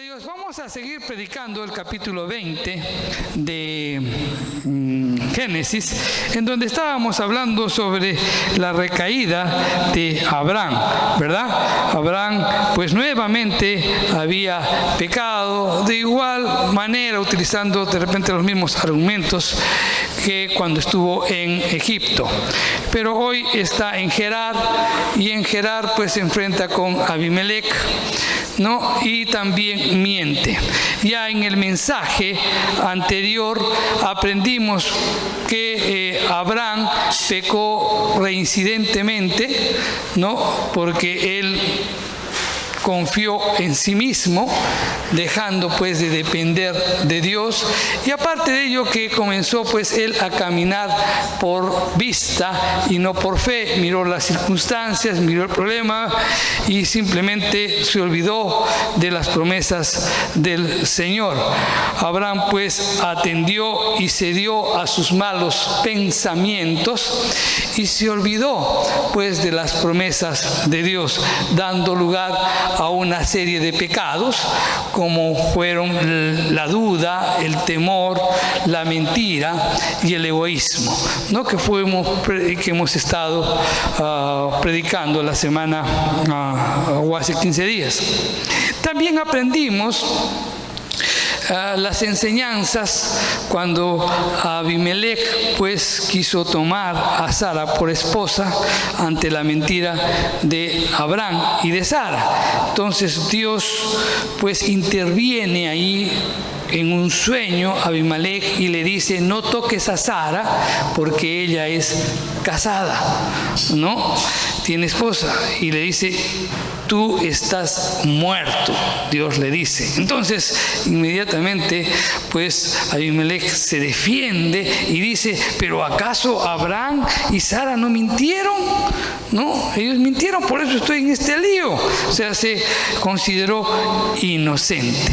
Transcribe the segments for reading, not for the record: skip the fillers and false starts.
Dios, vamos a seguir predicando el capítulo 20 de Génesis, en donde estábamos hablando sobre la recaída de Abraham, ¿verdad? Abraham, pues nuevamente había pecado de igual manera, utilizando de repente los mismos argumentos que cuando estuvo en Egipto. Pero hoy está en Gerar, y en Gerar pues se enfrenta con Abimelech, ¿no? Y también miente. Ya en el mensaje anterior aprendimos que Abraham pecó reincidentemente, ¿no? Porque él confió en sí mismo, dejando pues de depender de Dios, y aparte de ello que comenzó pues él a caminar por vista y no por fe. Miró las circunstancias, miró el problema y simplemente se olvidó de las promesas del Señor. Abraham pues atendió y cedió a sus malos pensamientos y se olvidó pues de las promesas de Dios, dando lugar a una serie de pecados como fueron la duda, el temor, la mentira y el egoísmo, ¿no? que hemos estado predicando la semana o hace 15 días. También aprendimos las enseñanzas cuando Abimelech pues quiso tomar a Sara por esposa ante la mentira de Abraham y de Sara. Entonces Dios pues interviene ahí en un sueño a Abimelech y le dice: no toques a Sara porque ella es casada, ¿no? Tiene esposa, y le dice: tú estás muerto, Dios le dice. Entonces, inmediatamente, pues, Abimelech se defiende y dice: ¿pero acaso Abraham y Sara no mintieron? No, ellos mintieron, por eso estoy en este lío. O sea, se consideró inocente.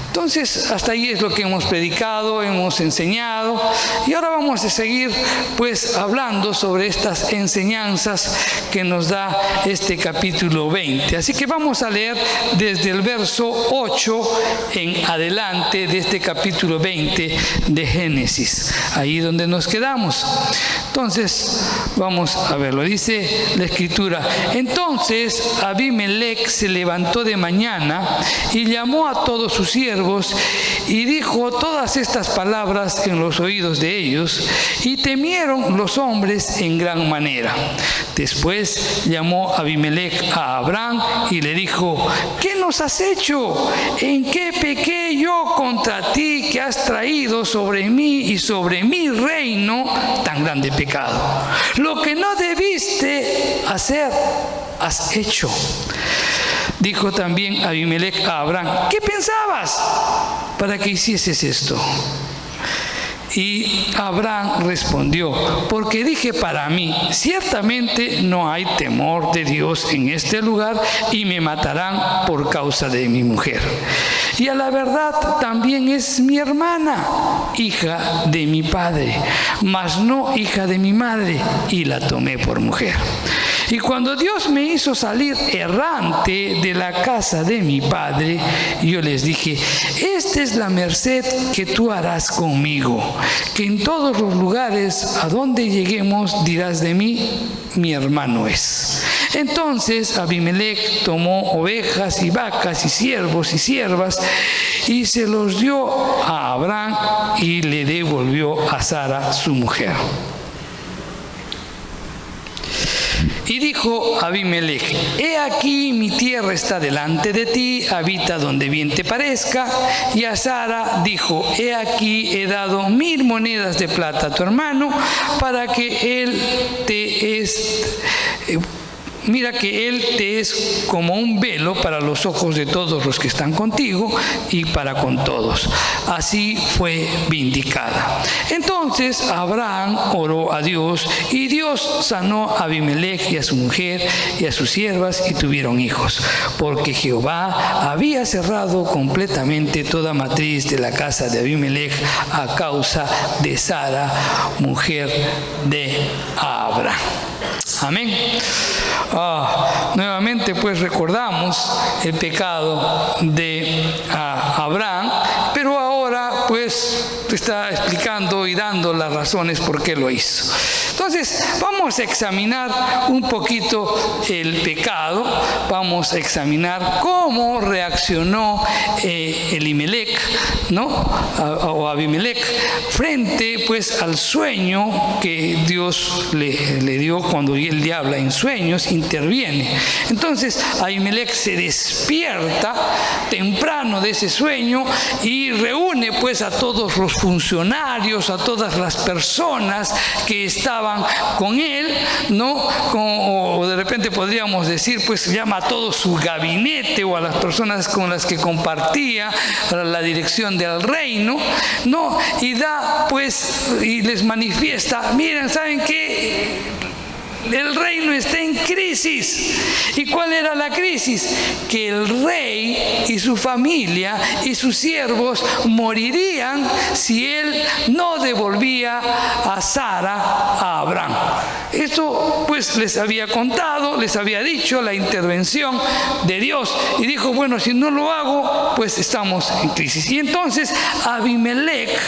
Entonces, hasta ahí es lo que hemos predicado, hemos enseñado, y ahora vamos a seguir pues hablando sobre estas enseñanzas que nos da este capítulo 20. Así que vamos a leer desde el verso 8 en adelante de este capítulo 20 de Génesis, ahí donde nos quedamos. Entonces, vamos a verlo. Dice la Escritura: entonces Abimelech se levantó de mañana y llamó a todos sus siervos y dijo todas estas palabras en los oídos de ellos, y temieron los hombres en gran manera. Después llamó Abimelech a Abraham y le dijo: ¿qué nos has hecho? ¿En qué pequé yo contra ti, que has traído sobre mí y sobre mi reino tan grande pecado? Lo que no debiste hacer, has hecho. Dijo también Abimelech a Abraham: ¿qué pensabas para que hicieses esto? Y Abraham respondió: porque dije para mí, ciertamente no hay temor de Dios en este lugar, y me matarán por causa de mi mujer. Y a la verdad también es mi hermana, hija de mi padre, mas no hija de mi madre, y la tomé por mujer. Y cuando Dios me hizo salir errante de la casa de mi padre, yo les dije: esta es la merced que tú harás conmigo, que en todos los lugares a donde lleguemos dirás de mí: mi hermano es. Entonces Abimelech tomó ovejas y vacas y siervos y siervas y se los dio a Abraham y le devolvió a Sara su mujer. Y dijo Abimelech: he aquí mi tierra está delante de ti, habita donde bien te parezca. Y a Sara dijo: he aquí he dado 1000 monedas de plata a tu hermano, para que él te es... Mira que él te es como un velo para los ojos de todos los que están contigo y para con todos. Así fue vindicada. Entonces Entonces Abraham oró a Dios y Dios sanó a Abimelech y a su mujer y a sus siervas y tuvieron hijos, porque Jehová había cerrado completamente toda matriz de la casa de Abimelech a causa de Sara, mujer de Abraham. Amén. Nuevamente pues recordamos el pecado de Abraham, pero ahora pues está explicando y dando las razones por qué lo hizo. Entonces vamos a examinar un poquito el pecado, vamos a examinar cómo reaccionó Elimelech, ¿no? O Abimelech frente pues al sueño que Dios le dio. Cuando él le habla en sueños, interviene. Entonces Abimelech se despierta temprano de ese sueño y reúne pues a todos los funcionarios, a todas las personas que estaban con él, ¿no? O de repente podríamos decir, pues llama a todo su gabinete o a las personas con las que compartía la dirección del reino, ¿no? Y da pues, y les manifiesta, miren, ¿saben qué? El reino está en crisis. ¿Y cuál era la crisis? Que el rey y su familia y sus siervos morirían si él no devolvía a Sara a Abraham. Esto pues les había contado, les había dicho la intervención de Dios. Y dijo, bueno, si no lo hago, pues estamos en crisis. Y entonces Abimelech,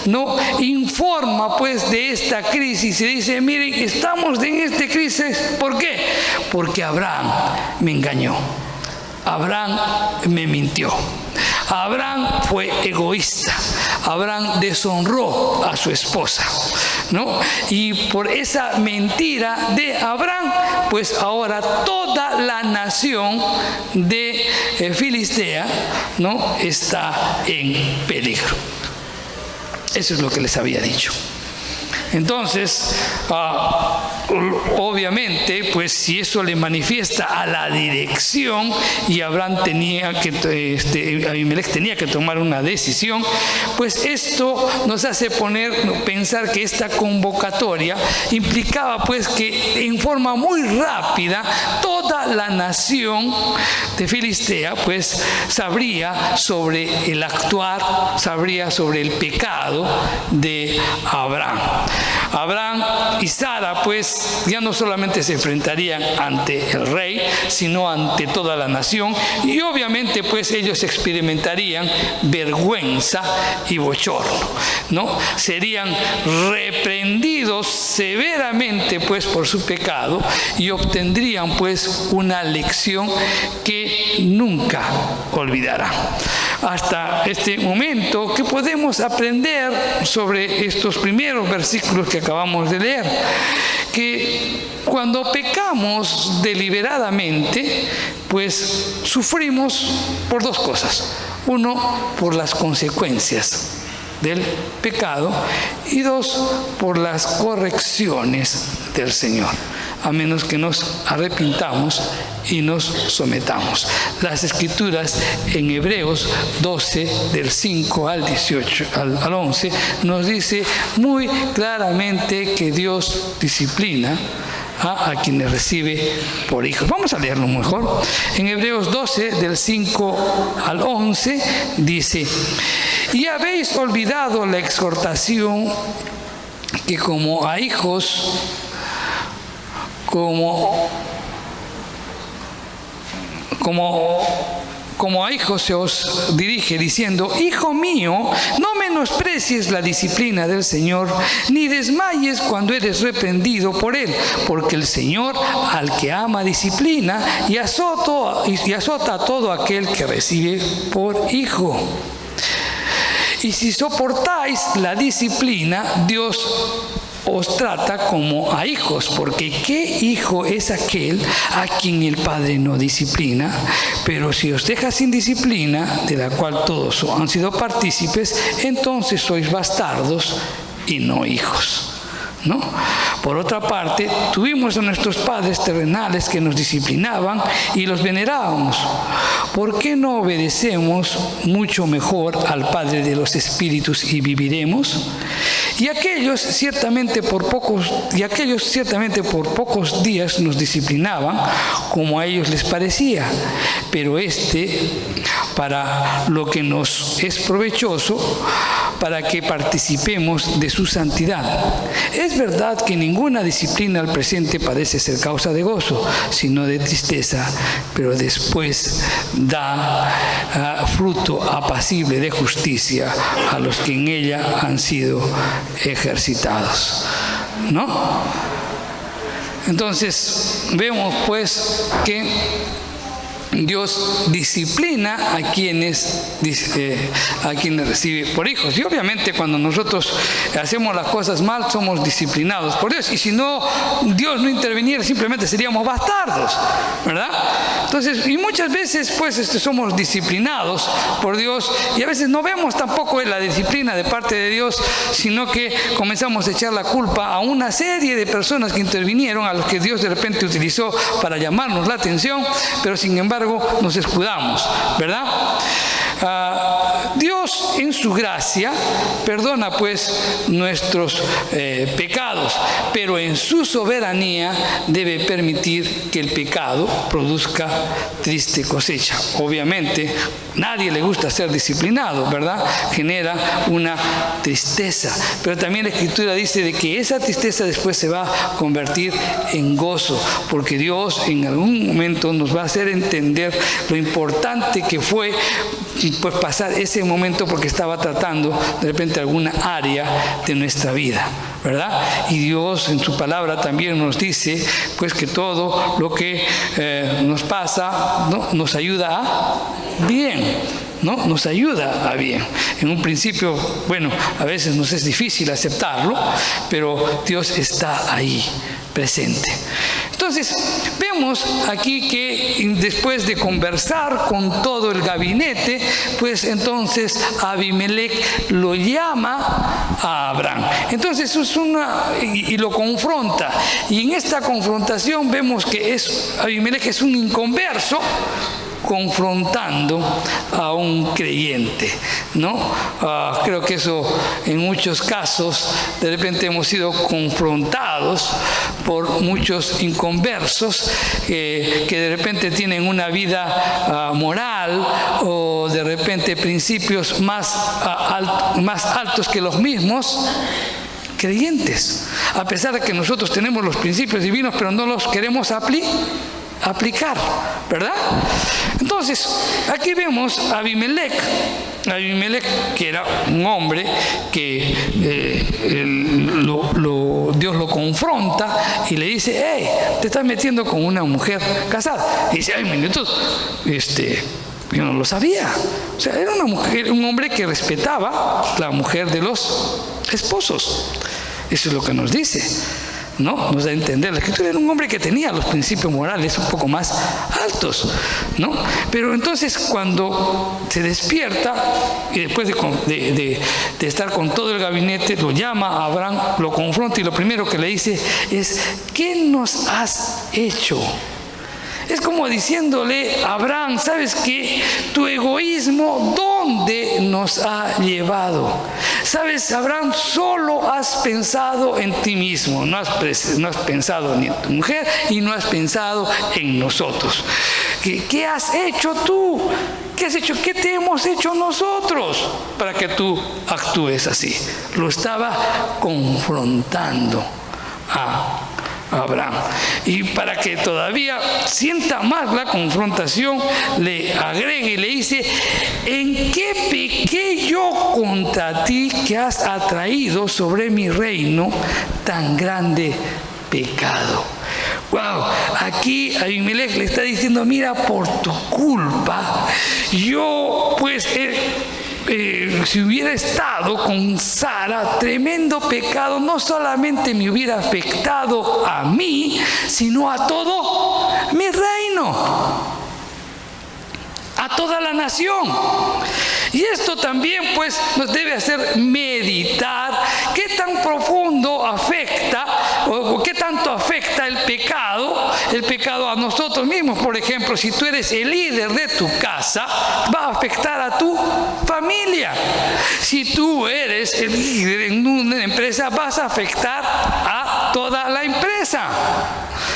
¿no?, informa pues de esta crisis y dice, miren, estamos en esta crisis. ¿Por qué? Porque Abraham me engañó. Abraham me mintió. Abraham fue egoísta. Abraham deshonró a su esposa, ¿no? Y por esa mentira de Abraham, pues ahora toda la nación de Filistea, ¿no?, está en peligro. Eso es lo que les había dicho. Entonces, obviamente, pues si eso le manifiesta a la dirección y Abraham Abimelech tenía que tomar una decisión, pues esto nos hace pensar que esta convocatoria implicaba pues que en forma muy rápida toda la nación de Filistea pues sabría sobre el actuar, sabría sobre el pecado de Abraham. Abraham y Sara pues ya no solamente se enfrentarían ante el rey, sino ante toda la nación, y obviamente pues ellos experimentarían vergüenza y bochorno, ¿no? Serían reprendidos severamente pues por su pecado y obtendrían pues una lección que nunca olvidarán. Hasta este momento, ¿qué podemos aprender sobre estos primeros versículos que acabamos de leer? Que cuando pecamos deliberadamente, pues sufrimos por dos cosas. Uno, por las consecuencias del pecado, y dos, por las correcciones del Señor, a menos que nos arrepintamos y nos sometamos. Las Escrituras en Hebreos 12, del 5 al 18, al 11, nos dice muy claramente que Dios disciplina a quienes recibe por hijos. Vamos a leerlo mejor. En Hebreos 12, del 5 al 11, dice: y habéis olvidado la exhortación que como a hijos, como a hijos se os dirige, diciendo: hijo mío, no menosprecies la disciplina del Señor, ni desmayes cuando eres reprendido por Él, porque el Señor al que ama disciplina y azota a todo aquel que recibe por hijo. Y si soportáis la disciplina, Dios os trata como a hijos, porque ¿qué hijo es aquel a quien el Padre no disciplina? Pero si os deja sin disciplina, de la cual todos han sido partícipes, entonces sois bastardos y no hijos, ¿no? Por otra parte, tuvimos a nuestros padres terrenales que nos disciplinaban y los venerábamos. ¿Por qué no obedecemos mucho mejor al Padre de los Espíritus y viviremos? Y aquellos ciertamente por pocos días nos disciplinaban como a ellos les parecía, pero para lo que nos es provechoso, para que participemos de su santidad. Es verdad que ninguna disciplina al presente parece ser causa de gozo, sino de tristeza, pero después da fruto apacible de justicia a los que en ella han sido ejercitados, ¿no? Entonces, vemos pues que Dios disciplina a quienes recibe por hijos. Y obviamente cuando nosotros hacemos las cosas mal, somos disciplinados por Dios. Y si no, Dios no interviniera, simplemente seríamos bastardos, ¿verdad? Entonces, y muchas veces pues somos disciplinados por Dios, y a veces no vemos tampoco la disciplina de parte de Dios, sino que comenzamos a echar la culpa a una serie de personas que intervinieron, a los que Dios de repente utilizó para llamarnos la atención, pero sin embargo nos escudamos, ¿verdad? Dios en su gracia perdona pues nuestros pecados, pero en su soberanía debe permitir que el pecado produzca triste cosecha. Obviamente nadie le gusta ser disciplinado, ¿verdad? Genera una tristeza, pero también la Escritura dice de que esa tristeza después se va a convertir en gozo, porque Dios en algún momento nos va a hacer entender lo importante que fue pues pasar ese momento, porque estaba tratando de repente alguna área de nuestra vida, ¿verdad? Y Dios en su palabra también nos dice pues que todo lo que nos pasa, ¿no?, nos ayuda a bien, ¿no? Nos ayuda a bien. En un principio, bueno, a veces nos es difícil aceptarlo, pero Dios está ahí, presente. Entonces, vemos aquí que después de conversar con todo el gabinete, pues entonces Abimelech lo llama a Abraham. Entonces y lo confronta. Y en esta confrontación vemos que Abimelech es un inconverso confrontando a un creyente, ¿no? Creo que eso en muchos casos de repente hemos sido confrontados por muchos inconversos que de repente tienen una vida moral o de repente principios más altos que los mismos creyentes, a pesar de que nosotros tenemos los principios divinos, pero no los queremos aplicar, ¿verdad? Entonces, aquí vemos a Abimelech, que era un hombre que Dios lo confronta y le dice: hey, te estás metiendo con una mujer casada. Y dice: ay, minutos, yo no lo sabía. O sea, era un hombre que respetaba la mujer de los esposos. Eso es lo que nos dice, ¿no? Nos da a entender. La Escritura era un hombre que tenía los principios morales un poco más altos, ¿no? Pero entonces cuando se despierta y después de estar con todo el gabinete, lo llama a Abraham, lo confronta y lo primero que le dice es: ¿qué nos has hecho? Es como diciéndole a Abraham: ¿sabes qué? Tu egoísmo, ¿dónde nos ha llevado? ¿Sabes, Abraham? Solo has pensado en ti mismo. No has pensado ni en tu mujer y no has pensado en nosotros. ¿Qué has hecho tú? ¿Qué has hecho? ¿Qué te hemos hecho nosotros para que tú actúes así? Lo estaba confrontando a Abraham. Y para que todavía sienta más la confrontación, le agrega y le dice: ¿en qué pequé yo contra ti que has atraído sobre mi reino tan grande pecado? Wow, aquí Abimelech le está diciendo: mira, por tu culpa yo pues si hubiera estado con Sara, tremendo pecado no solamente me hubiera afectado a mí, sino a todo mi reino, a toda la nación. Y esto también pues nos debe hacer meditar qué tan profundo afecta o qué tanto ¿cuánto afecta el pecado a nosotros mismos? Por ejemplo, si tú eres el líder de tu casa, va a afectar a tu familia. Si tú eres el líder en una empresa, vas a afectar a toda la empresa.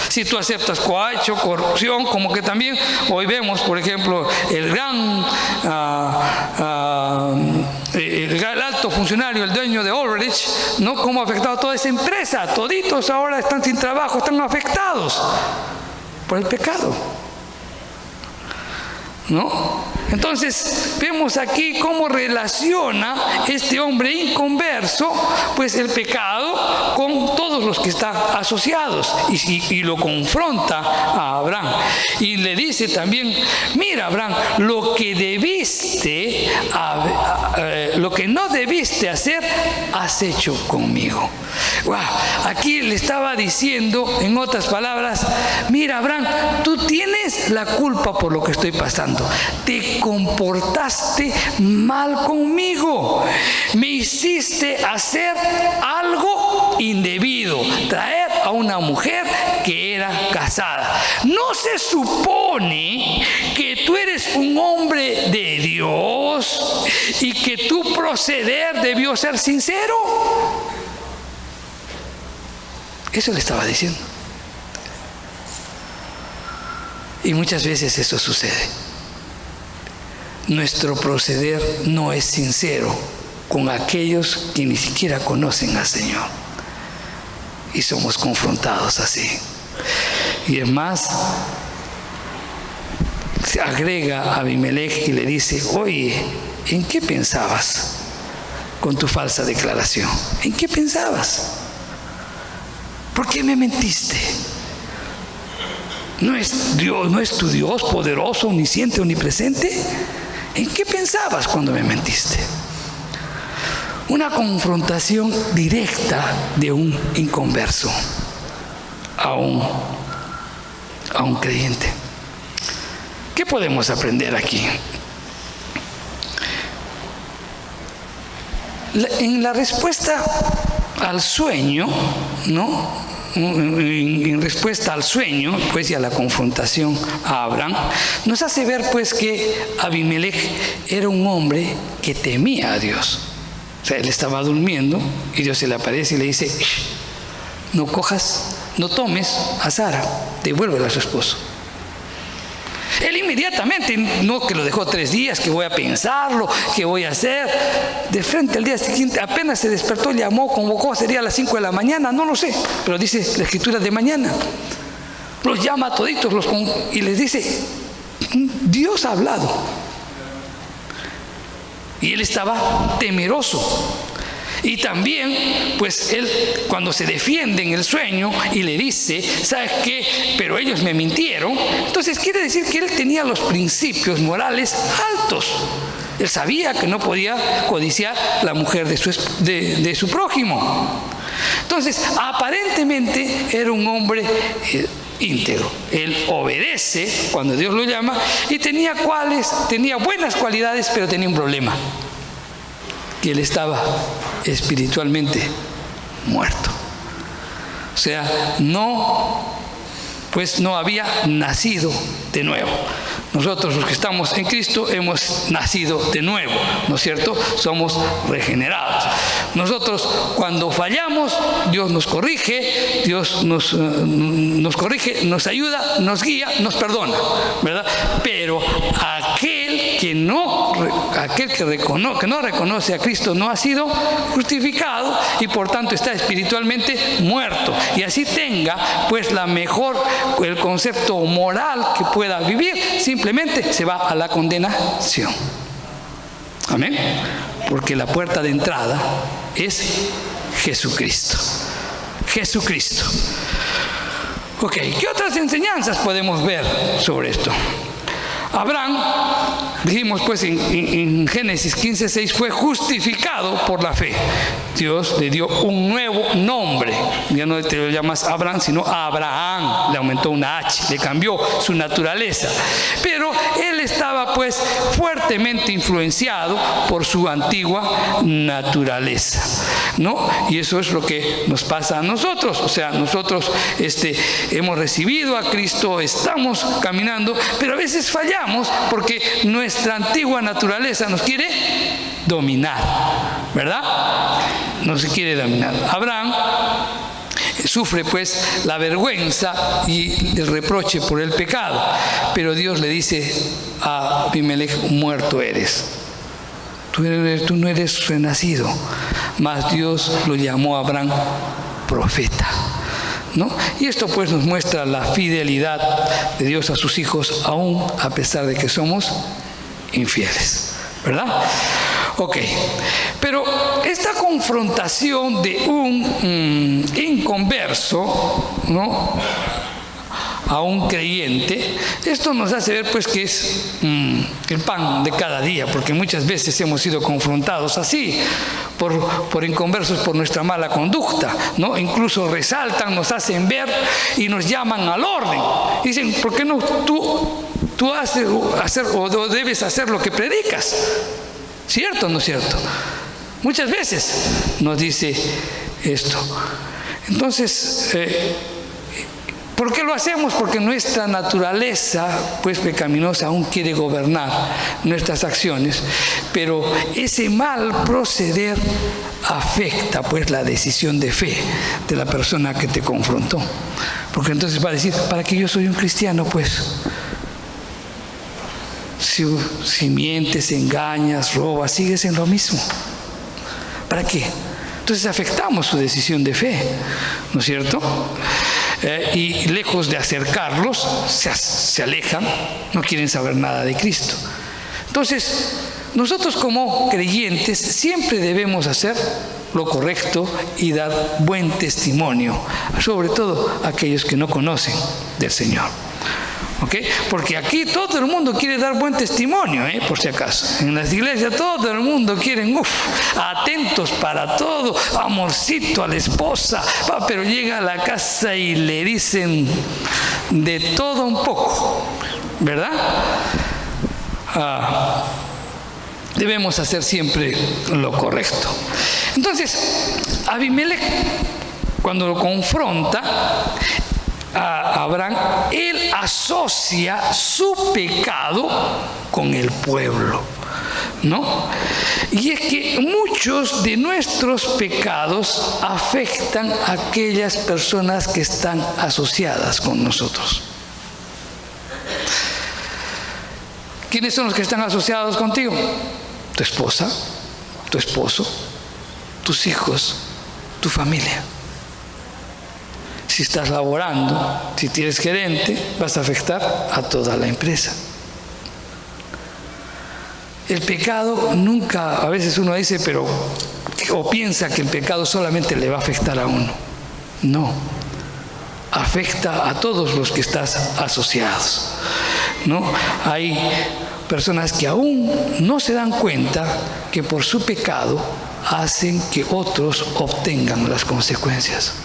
Si tú aceptas cohecho, corrupción, como que también hoy vemos, por ejemplo, el alto funcionario, el dueño de Ulbricht, ¿no? Cómo ha afectado a toda esa empresa. Toditos ahora están sin trabajo, están afectados por el pecado, ¿no? Entonces vemos aquí cómo relaciona este hombre inconverso pues el pecado con todos los que están asociados, y lo confronta a Abraham y le dice también: mira, Abraham, lo que no debiste hacer, has hecho conmigo. Wow. Aquí le estaba diciendo, en otras palabras: mira, Abraham, tú tienes la culpa por lo que estoy pasando. Te comportaste mal conmigo. Me hiciste hacer algo indebido, traer a una mujer que era casada. ¿No se supone que tú eres un hombre de Dios y que tu proceder debió ser sincero? Eso le estaba diciendo. Y muchas veces eso sucede. Nuestro proceder no es sincero con aquellos que ni siquiera conocen al Señor. Y somos confrontados así. Y es más, se agrega a Abimelech y le dice: oye, ¿en qué pensabas con tu falsa declaración? ¿En qué pensabas? ¿Por qué me mentiste? ¿No es Dios, no es tu Dios poderoso, omnisciente, omnipresente? ¿En qué pensabas cuando me mentiste? Una confrontación directa de un inconverso a un creyente. ¿Qué podemos aprender aquí? En la respuesta al sueño, ¿no? En respuesta al sueño, pues, y a la confrontación a Abraham, nos hace ver, pues, que Abimelech era un hombre que temía a Dios. O sea, él estaba durmiendo y Dios se le aparece y le dice: no cojas, no tomes a Sara, devuélvela a su esposo. Él inmediatamente, no que lo dejó 3 días, que voy a pensarlo, que voy a hacer. De frente al día siguiente, apenas se despertó, llamó, convocó, sería a las 5 de la mañana, no lo sé, pero dice la escritura de mañana. Los llama a toditos y les dice: Dios ha hablado. Y él estaba temeroso. Y también, pues él, cuando se defiende en el sueño y le dice: ¿sabes qué? Pero ellos me mintieron. Entonces quiere decir que él tenía los principios morales altos. Él sabía que no podía codiciar la mujer de su prójimo. Entonces, aparentemente era un hombre íntegro. Él obedece cuando Dios lo llama y tenía buenas cualidades, pero tenía un problema. Que él estaba espiritualmente muerto. O sea, no había nacido de nuevo. Nosotros, los que estamos en Cristo, hemos nacido de nuevo, ¿no es cierto? Somos regenerados. Nosotros, cuando fallamos, Dios nos corrige, Dios nos corrige, nos ayuda, nos guía, nos perdona, ¿verdad? Pero aquel que no reconoce a Cristo no ha sido justificado y por tanto está espiritualmente muerto. Y así tenga, pues, el concepto moral que pueda vivir, simplemente se va a la condenación. Amén. Porque la puerta de entrada es Jesucristo. Jesucristo. Ok, ¿qué otras enseñanzas podemos ver sobre esto? Abraham, dijimos pues en Génesis 15:6, fue justificado por la fe. Dios le dio un nuevo nombre. Ya no te lo llamas Abraham, sino Abraham. Le aumentó una H, le cambió su naturaleza. Pero él estaba pues fuertemente influenciado por su antigua naturaleza, ¿no? Y eso es lo que nos pasa a nosotros. O sea, nosotros hemos recibido a Cristo, estamos caminando, pero a veces fallamos porque nuestra antigua naturaleza nos quiere dominar, ¿verdad? No se quiere dominar. Abraham sufre pues la vergüenza y el reproche por el pecado, pero Dios le dice a Abimelech: muerto eres. Tú no eres renacido. Mas Dios lo llamó a Abraham profeta, ¿no? Y esto pues nos muestra la fidelidad de Dios a sus hijos, aún a pesar de que somos infieles, ¿verdad? Ok, pero esta confrontación de un inconverso, ¿no?, a un creyente, esto nos hace ver pues que es el pan de cada día, porque muchas veces hemos sido confrontados así por inconversos, por nuestra mala conducta, ¿no? Incluso resaltan, nos hacen ver y nos llaman al orden. Dicen: ¿por qué no tú haces o debes hacer lo que predicas? ¿Cierto o no es cierto? Muchas veces nos dice esto. Entonces, ¿por qué lo hacemos? Porque nuestra naturaleza, pues pecaminosa, aún quiere gobernar nuestras acciones, pero ese mal proceder afecta pues la decisión de fe de la persona que te confrontó. Porque entonces va a decir: ¿para qué yo soy un cristiano? Pues si mientes, engañas, robas, sigues en lo mismo. ¿Para qué? Entonces afectamos su decisión de fe, ¿no es cierto? Y lejos de acercarlos, se alejan, no quieren saber nada de Cristo. Entonces, nosotros como creyentes siempre debemos hacer lo correcto y dar buen testimonio, sobre todo a aquellos que no conocen del Señor. ¿Ok? Porque aquí todo el mundo quiere dar buen testimonio, por si acaso. En las iglesias todo el mundo quiere, atentos para todo, amorcito a la esposa, pero llega a la casa y le dicen de todo un poco, ¿verdad? Debemos hacer siempre lo correcto. Entonces, Abimelech, cuando lo confronta a Abraham, él asocia su pecado con el pueblo, ¿no? Y es que muchos de nuestros pecados afectan a aquellas personas que están asociadas con nosotros. ¿Quiénes son los que están asociados contigo? Tu esposa, tu esposo, tus hijos, tu familia. Si estás laborando, si tienes gerente, vas a afectar a toda la empresa. El pecado nunca, a veces uno dice, o piensa que el pecado solamente le va a afectar a uno. No, afecta a todos los que estás asociados, ¿no? Hay personas que aún no se dan cuenta que por su pecado hacen que otros obtengan las consecuencias.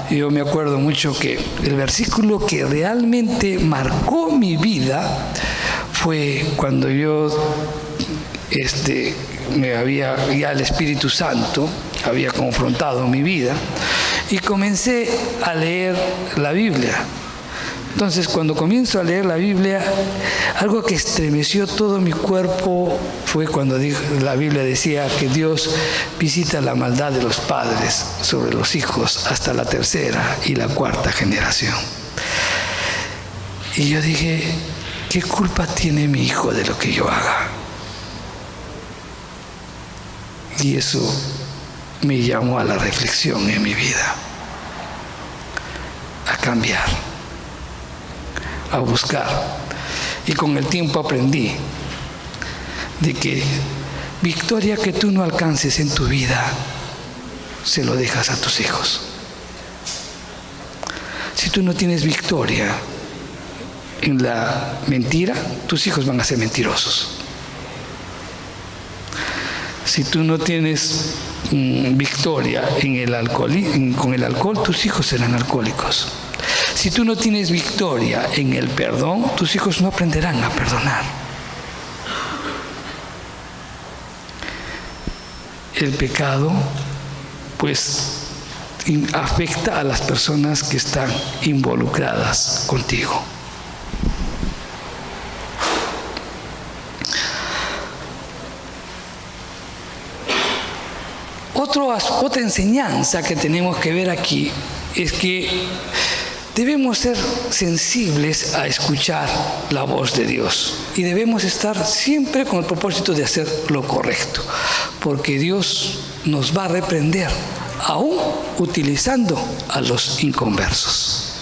Yo me acuerdo mucho que el versículo que realmente marcó mi vida fue cuando yo ya el Espíritu Santo había confrontado mi vida y comencé a leer la Biblia. Entonces, cuando comienzo a leer la Biblia, algo que estremeció todo mi cuerpo fue cuando la Biblia decía que Dios visita la maldad de los padres sobre los hijos hasta la tercera y la cuarta generación. Y yo dije: ¿qué culpa tiene mi hijo de lo que yo haga? Y eso me llamó a la reflexión en mi vida, a cambiar, a buscar. Y con el tiempo aprendí de que victoria que tú no alcances en tu vida, se lo dejas a tus hijos. Si Si tú no tienes victoria en la mentira, tus hijos van a ser mentirosos. Si tú no tienes victoria con el alcohol, tus hijos serán alcohólicos. Si tú no tienes victoria en el perdón, tus hijos no aprenderán a perdonar. El pecado, pues, afecta a las personas que están involucradas contigo. Otra enseñanza que tenemos que ver aquí es que debemos ser sensibles a escuchar la voz de Dios y debemos estar siempre con el propósito de hacer lo correcto, porque Dios nos va a reprender aún utilizando a los inconversos.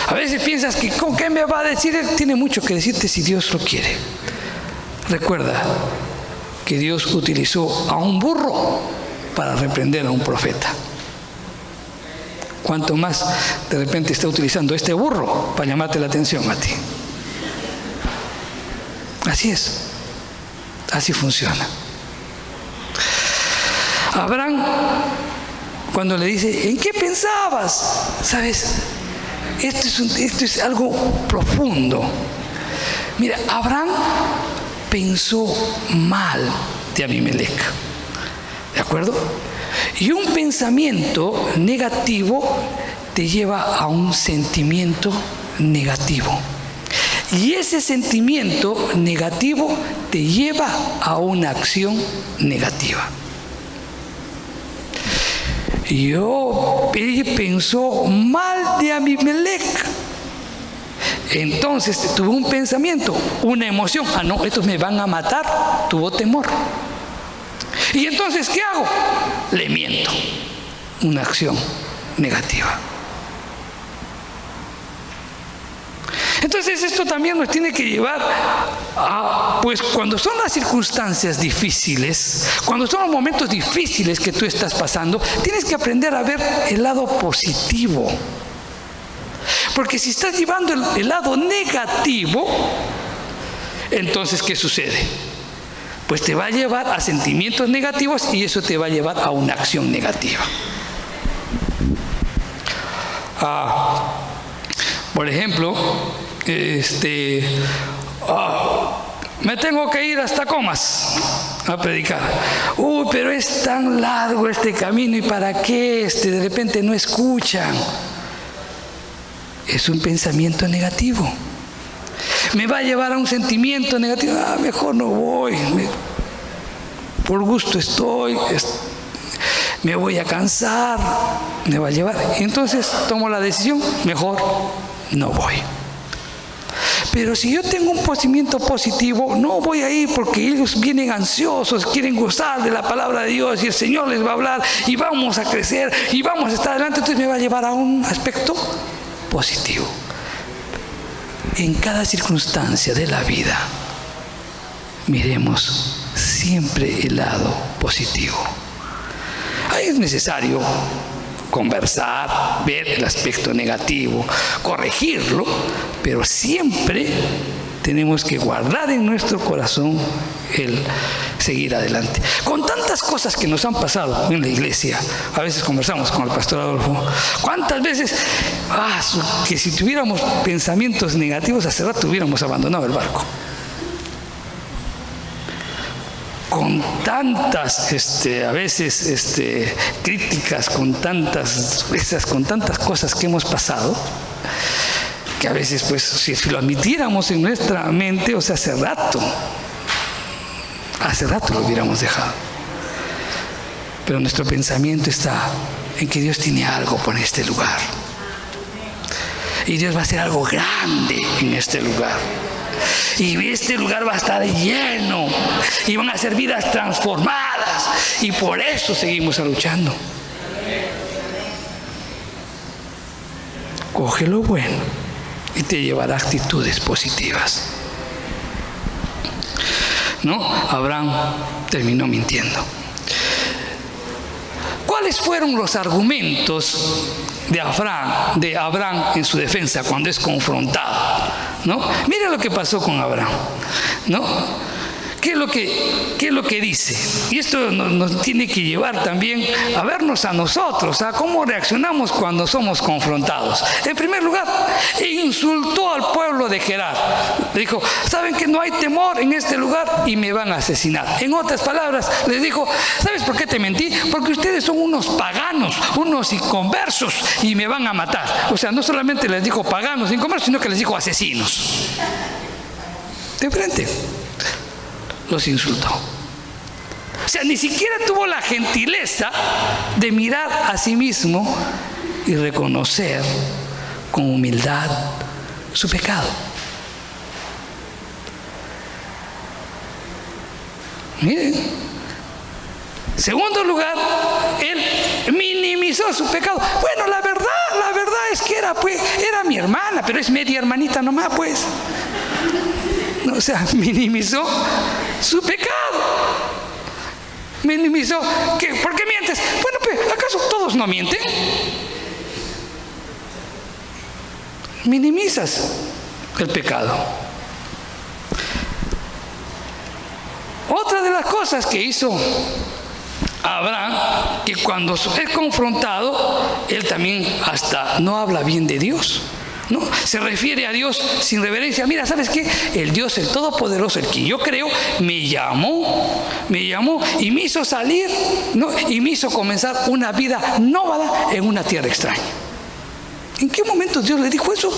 A veces piensas que ¿con qué me va a decir? Él tiene mucho que decirte si Dios lo quiere. Recuerda que Dios utilizó a un burro para reprender a un profeta. Cuanto más de repente está utilizando este burro para llamarte la atención a ti. Así es. Así funciona. Abraham, cuando le dice, ¿en qué pensabas? ¿Sabes? Esto es algo profundo. Mira, Abraham pensó mal de Abimelech. ¿De acuerdo? Y un pensamiento negativo te lleva a un sentimiento negativo. Y ese sentimiento negativo te lleva a una acción negativa. Él pensó mal de Abimelech. Entonces tuvo un pensamiento, una emoción. Ah, no, estos me van a matar. Tuvo temor. Y entonces, ¿qué hago? Le miento. Una acción negativa. Entonces esto también nos tiene que llevar a, pues cuando son las circunstancias difíciles, cuando son los momentos difíciles que tú estás pasando, tienes que aprender a ver el lado positivo. Porque si estás llevando el lado negativo, entonces ¿qué sucede? Pues te va a llevar a sentimientos negativos y eso te va a llevar a una acción negativa. Por ejemplo, me tengo que ir hasta Comas a predicar. Pero es tan largo este camino y ¿para qué? De repente no escuchan. Es un pensamiento negativo. Me va a llevar a un sentimiento negativo. Mejor no voy. Por gusto estoy. Me voy a cansar. Me va a llevar. Entonces tomo la decisión. Mejor no voy. Pero si yo tengo un pensamiento positivo, no voy a ir porque ellos vienen ansiosos, quieren gozar de la palabra de Dios y el Señor les va a hablar y vamos a crecer y vamos a estar adelante. Entonces me va a llevar a un aspecto positivo. En cada circunstancia de la vida, miremos siempre el lado positivo. Ahí es necesario conversar, ver el aspecto negativo, corregirlo, pero siempre tenemos que guardar en nuestro corazón el seguir adelante. Con tantas cosas que nos han pasado en la iglesia, a veces conversamos con el pastor Adolfo, ¿cuántas veces? Que si tuviéramos pensamientos negativos, hace rato hubiéramos abandonado el barco. Con tantas, a veces, críticas, con tantas cosas que hemos pasado, que a veces, pues, si lo admitiéramos en nuestra mente, hace rato lo hubiéramos dejado. Pero nuestro pensamiento está en que Dios tiene algo por este lugar. Y Dios va a hacer algo grande en este lugar. Y este lugar va a estar lleno. Y van a ser vidas transformadas. Y por eso seguimos luchando. Coge lo bueno y te llevará a actitudes positivas. ¿No? Abraham terminó mintiendo. ¿cuáles fueron los argumentos de Abraham en su defensa cuando es confrontado? ¿No? Mira lo que pasó con Abraham, ¿no? ¿Qué es lo que dice? Y esto nos tiene que llevar también a vernos a nosotros, a cómo reaccionamos cuando somos confrontados. En primer lugar, insultó al pueblo de Gerar. Le dijo, ¿saben que no hay temor en este lugar y me van a asesinar? En otras palabras, les dijo, ¿sabes por qué te mentí? Porque ustedes son unos paganos, unos inconversos y me van a matar. O sea, no solamente les dijo paganos, inconversos, sino que les dijo asesinos. De frente. Los insultó. O sea, ni siquiera tuvo la gentileza de mirar a sí mismo y reconocer con humildad su pecado. Miren. Segundo lugar, él minimizó su pecado. Bueno, la verdad es que era mi hermana, pero es media hermanita nomás, pues. O sea, minimizó su pecado. Minimizó. ¿Por qué mientes? Bueno, pues, ¿acaso todos no mienten? Minimizas el pecado. Otra de las cosas que hizo Abraham, que cuando es confrontado, él también hasta no habla bien de Dios. ¿No? Se refiere a Dios sin reverencia. Mira, ¿sabes qué? El Dios, el Todopoderoso, el que yo creo, me llamó y me hizo salir, ¿no? Y me hizo comenzar una vida nómada en una tierra extraña. ¿En qué momento Dios le dijo eso?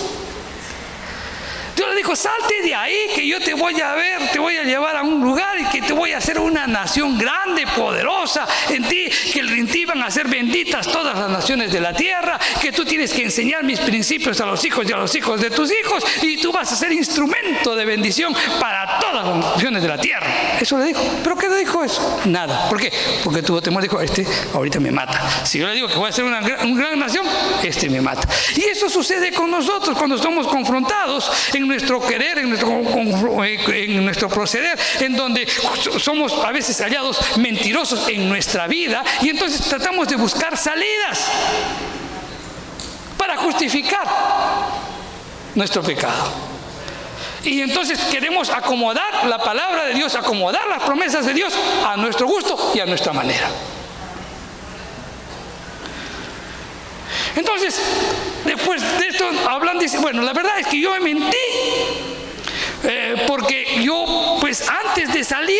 Dios le dijo, salte de ahí, que yo te voy a ver, te voy a llevar a un lugar y que te voy a hacer una nación grande, poderosa, en ti van a ser benditas todas las naciones de la tierra, que tú tienes que enseñar mis principios a los hijos y a los hijos de tus hijos, y tú vas a ser instrumento de bendición para todas las naciones de la tierra. Eso le dijo. ¿Pero qué le dijo eso? Nada. ¿Por qué? Porque tuvo temor, dijo, ahorita me mata. Si yo le digo que voy a ser una gran nación, me mata. Y eso sucede con nosotros cuando somos confrontados en nuestro querer, en nuestro proceder, en donde somos a veces hallados mentirosos en nuestra vida, y entonces tratamos de buscar salidas para justificar nuestro pecado. Y entonces queremos acomodar la palabra de Dios, acomodar las promesas de Dios a nuestro gusto y a nuestra manera. Entonces, después de esto, hablan, dice, bueno, la verdad es que yo me mentí, porque yo, pues antes de salir,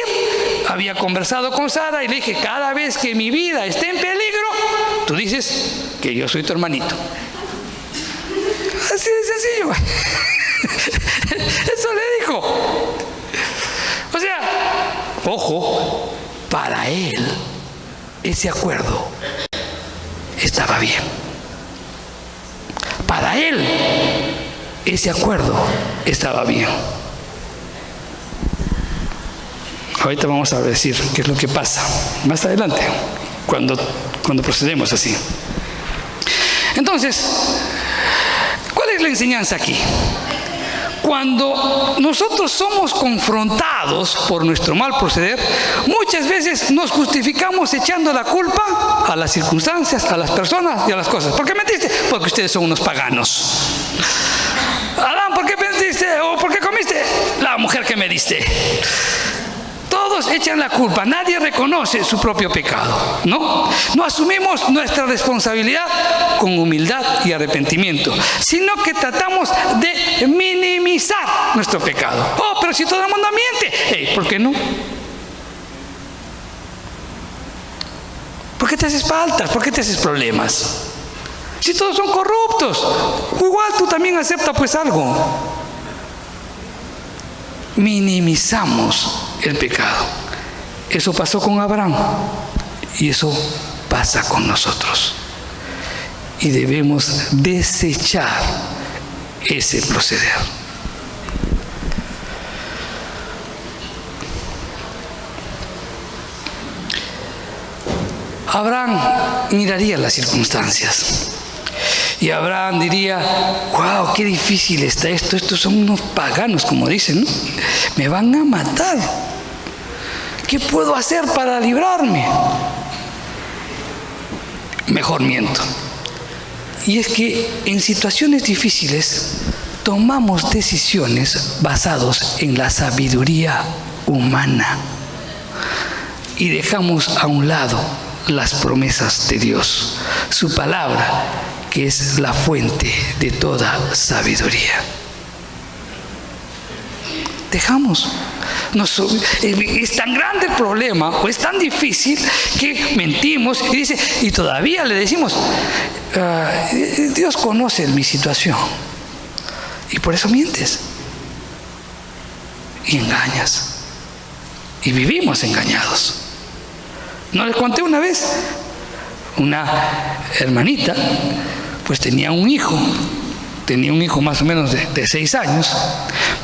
había conversado con Sara y le dije, cada vez que mi vida esté en peligro, tú dices que yo soy tu hermanito. Así de sencillo. Eso le dijo. O sea, ojo, para él, ese acuerdo estaba bien. Para él, ese acuerdo estaba bien. Ahorita vamos a decir qué es lo que pasa más adelante, cuando procedemos así. Entonces, ¿cuál es la enseñanza aquí? Cuando nosotros somos confrontados por nuestro mal proceder, muchas veces nos justificamos echando la culpa a las circunstancias, a las personas y a las cosas. ¿Por qué mentiste? Porque ustedes son unos paganos. Adán, ¿por qué mentiste? ¿O por qué comiste? La mujer que me diste. Todos echan la culpa, nadie reconoce su propio pecado, ¿no? No asumimos nuestra responsabilidad con humildad y arrepentimiento, sino que tratamos de minimizar nuestro pecado. Oh, pero si todo el mundo miente, ¿por qué no? ¿Por qué te haces faltas? ¿Por qué te haces problemas? Si todos son corruptos, igual tú también acepta pues algo. Minimizamos el pecado. Eso pasó con Abraham y eso pasa con nosotros. Y debemos desechar ese proceder. Abraham miraría las circunstancias. Y Abraham diría, wow, qué difícil está esto, estos son unos paganos, como dicen, ¿no? Me van a matar. ¿Qué puedo hacer para librarme? mejor miento. Y es que en situaciones difíciles tomamos decisiones basadas en la sabiduría humana y dejamos a un lado las promesas de Dios, su palabra, que es la fuente de toda sabiduría. Dejamos. Es tan grande el problema, o es tan difícil, que mentimos y todavía le decimos, Dios conoce mi situación, y por eso mientes y engañas, y vivimos engañados. ¿No les conté una vez? Una hermanita pues tenía un hijo más o menos de 6 años,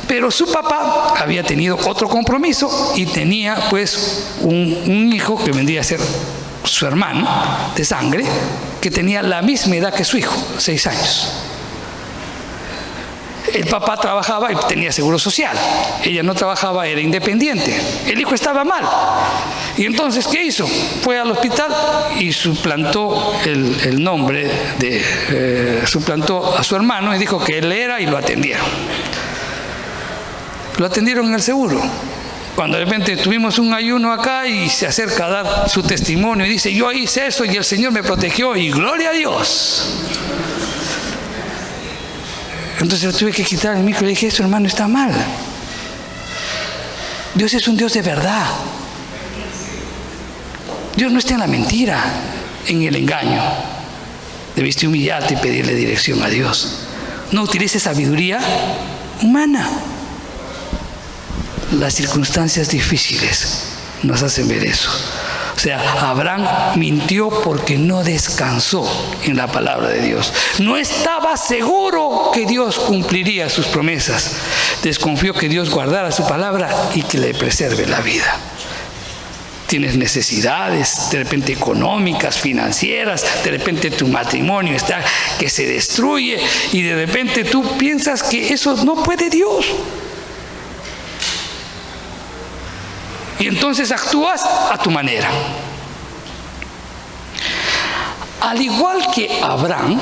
pero su papá había tenido otro compromiso y tenía pues un hijo que vendría a ser su hermano de sangre, que tenía la misma edad que su hijo, 6 años. El papá trabajaba y tenía seguro social. Ella no trabajaba, era independiente. El hijo estaba mal. Y entonces, ¿qué hizo? Fue al hospital y suplantó el nombre suplantó a su hermano y dijo que él era, y lo atendieron. Lo atendieron en el seguro. Cuando de repente tuvimos un ayuno acá y se acerca a dar su testimonio y dice, yo hice eso y el Señor me protegió y gloria a Dios. Entonces lo tuve que quitar el micro y le dije, eso hermano está mal. Dios es un Dios de verdad. Dios no está en la mentira, en el engaño. Debiste humillarte y pedirle dirección a Dios. No utilices sabiduría humana. Las circunstancias difíciles nos hacen ver eso. O sea, Abraham mintió porque no descansó en la palabra de Dios. No estaba seguro que Dios cumpliría sus promesas. Desconfió que Dios guardara su palabra y que le preserve la vida. Tienes necesidades, de repente económicas, financieras, de repente tu matrimonio está que se destruye y de repente tú piensas que eso no puede Dios. Y entonces actúas a tu manera. Al igual que Abraham,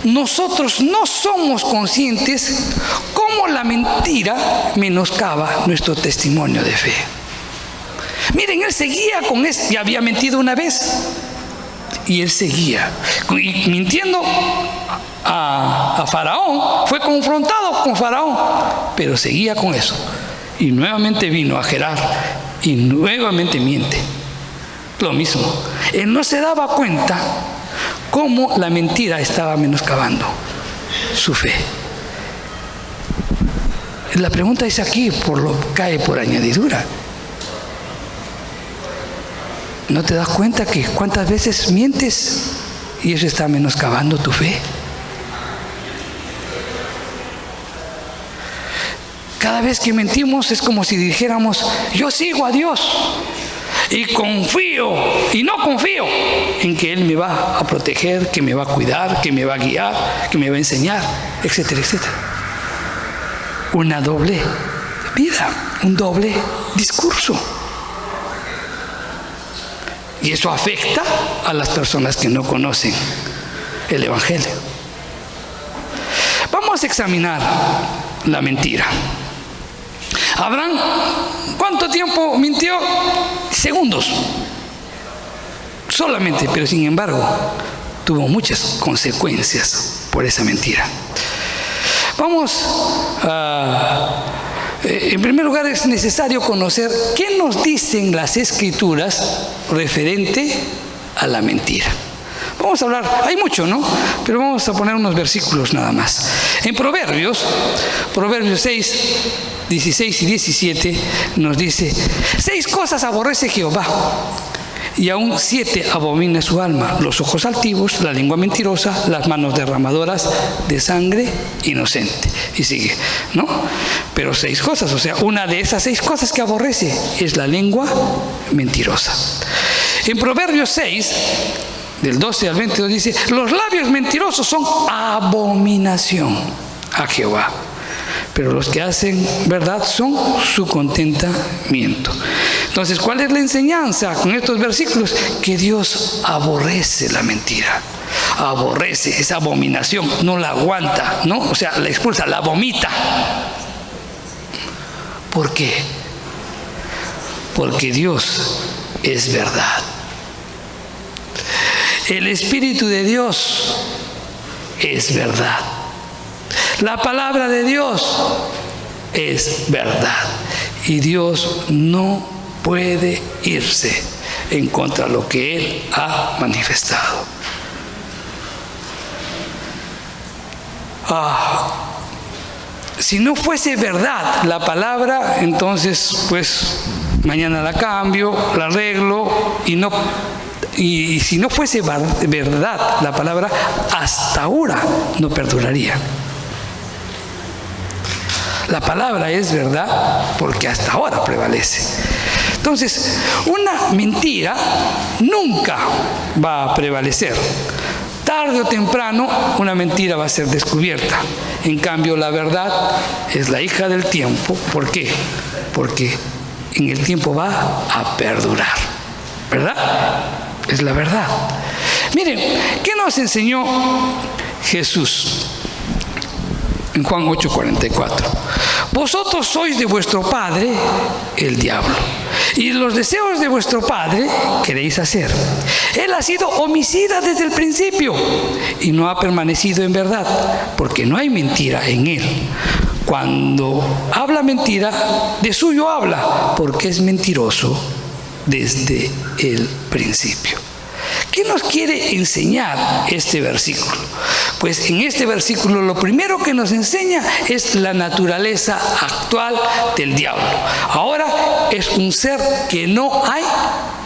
nosotros no somos conscientes cómo la mentira menoscaba nuestro testimonio de fe. Miren, él seguía con eso, ya había mentido una vez, y él seguía y mintiendo a Faraón. Fue confrontado con Faraón, pero seguía con eso. Y nuevamente vino a Gerar y nuevamente miente. Lo mismo. Él no se daba cuenta cómo la mentira estaba menoscabando su fe. La pregunta es aquí, cae por añadidura. ¿No te das cuenta que cuántas veces mientes y eso está menoscabando tu fe? Cada vez que mentimos es como si dijéramos, yo sigo a Dios y confío y no confío en que Él me va a proteger, que me va a cuidar, que me va a guiar, que me va a enseñar, etcétera, etcétera. Una doble vida, un doble discurso. Y eso afecta a las personas que no conocen el Evangelio. Vamos a examinar la mentira. Abraham, ¿cuánto tiempo mintió? Segundos. Solamente, pero sin embargo, tuvo muchas consecuencias por esa mentira. Vamos a... En primer lugar, es necesario conocer qué nos dicen las Escrituras referente a la mentira. Vamos a hablar, hay mucho, ¿no? Pero vamos a poner unos versículos nada más. En Proverbios 6, 16 y 17 nos dice, 6 cosas aborrece Jehová, y aún 7 abomina su alma: los ojos altivos, la lengua mentirosa, las manos derramadoras de sangre inocente. Y sigue, ¿no? Pero 6 cosas, o sea, una de esas 6 cosas que aborrece es la lengua mentirosa. En Proverbios 6, del 12 al 22 dice, los labios mentirosos son abominación a Jehová, pero los que hacen verdad son su contentamiento. Entonces, ¿cuál es la enseñanza con estos versículos? Que Dios aborrece la mentira. Aborrece esa abominación, no la aguanta, ¿no? O sea, la expulsa, la vomita. ¿Por qué? Porque Dios es verdad. El Espíritu de Dios es verdad. La palabra de Dios es verdad. Y Dios no puede irse en contra de lo que Él ha manifestado. Si no fuese verdad la palabra, entonces pues mañana la cambio, la arreglo y si no fuese verdad la palabra, hasta ahora no perduraría. La palabra es verdad porque hasta ahora prevalece. Entonces, una mentira nunca va a prevalecer. Tarde o temprano una mentira va a ser descubierta. En cambio, la verdad es la hija del tiempo. ¿Por qué? Porque en el tiempo va a perdurar. ¿Verdad? Es la verdad. Miren, ¿qué nos enseñó Jesús? En Juan 8:44. Vosotros sois de vuestro padre, el diablo, y los deseos de vuestro padre queréis hacer. Él ha sido homicida desde el principio y no ha permanecido en verdad, porque no hay mentira en él. Cuando habla mentira, de suyo habla, porque es mentiroso desde el principio. ¿Qué nos quiere enseñar este versículo? Pues en este versículo lo primero que nos enseña es la naturaleza actual del diablo. Ahora es un ser que no hay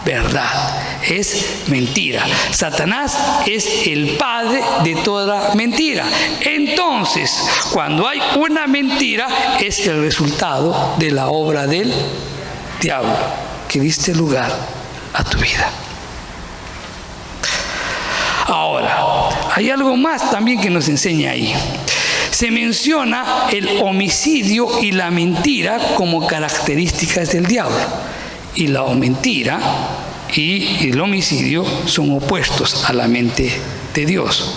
verdad, es mentira. Satanás es el padre de toda mentira. Entonces, cuando hay una mentira, es el resultado de la obra del diablo que diste lugar a tu vida. Ahora, hay algo más también que nos enseña ahí. Se menciona el homicidio y la mentira como características del diablo. Y la mentira y el homicidio son opuestos a la mente de Dios.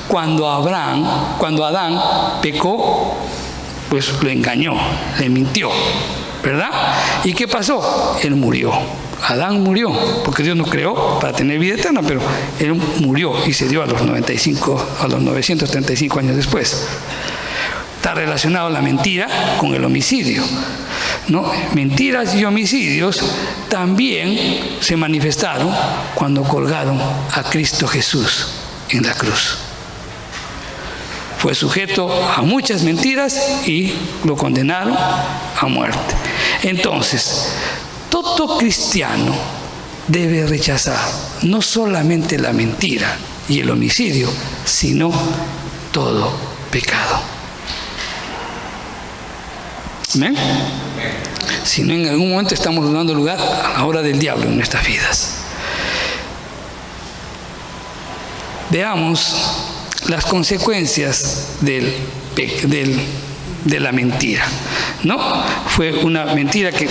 Cuando Adán pecó, pues lo engañó, le mintió, ¿verdad? ¿Y qué pasó? Él murió. Adán murió, porque Dios nos creó para tener vida eterna, pero él murió y se dio a los 935 años después. Está relacionado la mentira con el homicidio, ¿no? Mentiras y homicidios también se manifestaron cuando colgaron a Cristo Jesús en la cruz. Fue sujeto a muchas mentiras y lo condenaron a muerte. Entonces, todo cristiano debe rechazar no solamente la mentira y el homicidio, sino todo pecado. ¿Amén? Si no, en algún momento estamos dando lugar a la obra del diablo en nuestras vidas. Veamos las consecuencias de la mentira, ¿no? Fue una mentira que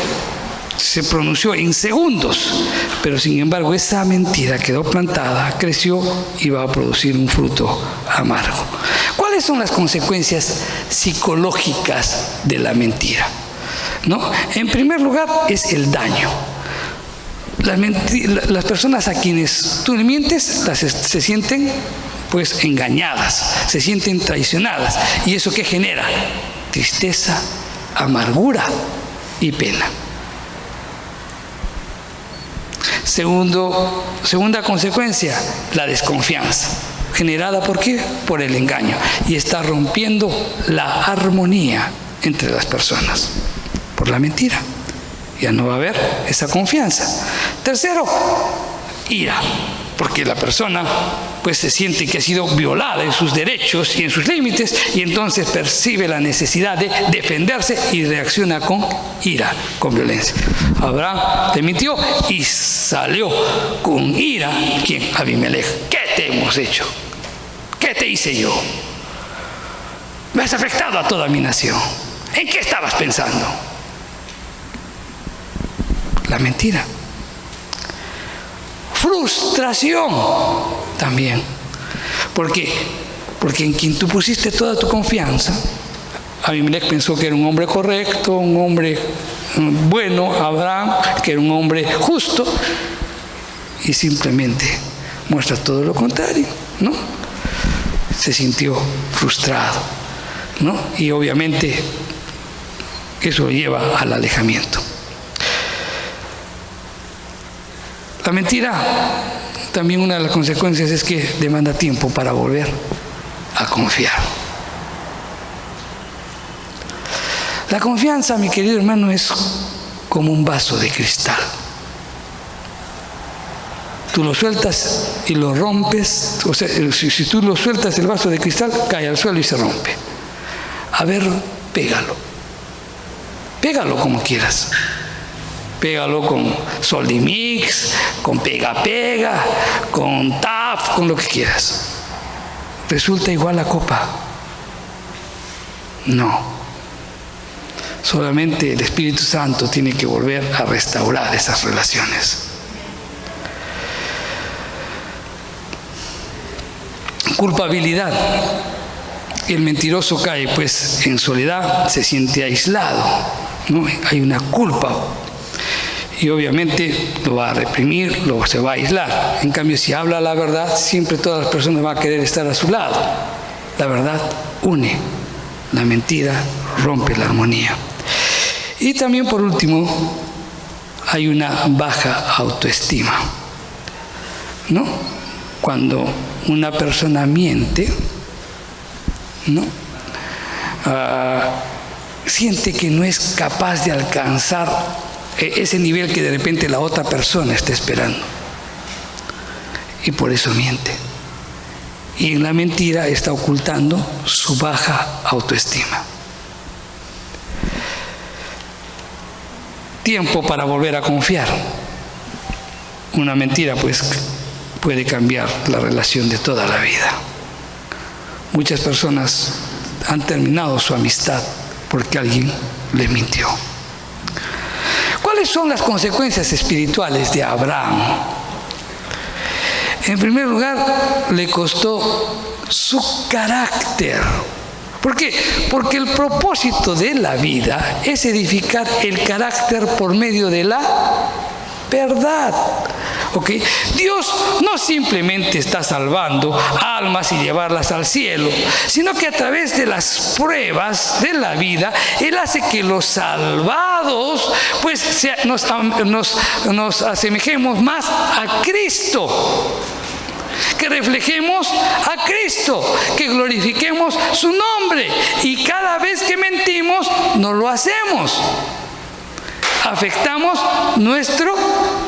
se pronunció en segundos, pero sin embargo esa mentira quedó plantada, creció y va a producir un fruto amargo. ¿Cuáles son las consecuencias psicológicas de la mentira? ¿No? En primer lugar es el daño. Las personas a quienes tú le mientes se sienten pues engañadas, se sienten traicionadas. ¿Y eso qué genera? Tristeza, amargura y pena. Segunda consecuencia, la desconfianza. ¿Generada por qué? Por el engaño. Y está rompiendo la armonía entre las personas. Por la mentira. Ya no va a haber esa confianza. Tercero, ira. Porque la persona pues se siente que ha sido violada en sus derechos y en sus límites, y entonces percibe la necesidad de defenderse y reacciona con ira, con violencia. Abraham te mintió y salió con ira. ¿Quién? Abimelech. ¿Qué te hemos hecho? ¿Qué te hice yo? Me has afectado a toda mi nación. ¿En qué estabas pensando? la mentira. Frustración también. ¿Por qué? Porque en quien tú pusiste toda tu confianza, Abimelech pensó que era un hombre correcto, un hombre bueno, Abraham, que era un hombre justo, y simplemente muestra todo lo contrario, ¿no? Se sintió frustrado, ¿no? Y obviamente eso lo lleva al alejamiento. La mentira, también una de las consecuencias es que demanda tiempo para volver a confiar. La confianza, mi querido hermano, es como un vaso de cristal. Tú lo sueltas y lo rompes, o sea, si tú lo sueltas el vaso de cristal, cae al suelo y se rompe. A ver, pégalo. Pégalo como quieras. Pégalo con Soldimix, con pega-pega, con TAF, con lo que quieras. ¿Resulta igual la copa? No. Solamente el Espíritu Santo tiene que volver a restaurar esas relaciones. Culpabilidad. El mentiroso cae pues en soledad, se siente aislado, ¿no? Hay una culpa. Y obviamente lo va a reprimir, se va a aislar. En cambio, si habla la verdad, siempre todas las personas van a querer estar a su lado. La verdad une, la mentira rompe la armonía. Y también, por último, hay una baja autoestima, ¿no? Cuando una persona miente, ¿no? Siente que no es capaz de alcanzar ese nivel que de repente la otra persona está esperando. Y por eso miente. Y en la mentira está ocultando su baja autoestima. Tiempo para volver a confiar. Una mentira pues puede cambiar la relación de toda la vida. Muchas personas han terminado su amistad porque alguien les mintió. ¿Cuáles son las consecuencias espirituales de Abraham? En primer lugar, le costó su carácter. ¿Por qué? Porque el propósito de la vida es edificar el carácter por medio de la verdad. ¿Ok? Dios no simplemente está salvando almas y llevarlas al cielo, sino que a través de las pruebas de la vida, Él hace que los salvados pues nos asemejemos más a Cristo, que reflejemos a Cristo, que glorifiquemos su nombre. Y cada vez que mentimos, no lo hacemos. Afectamos nuestro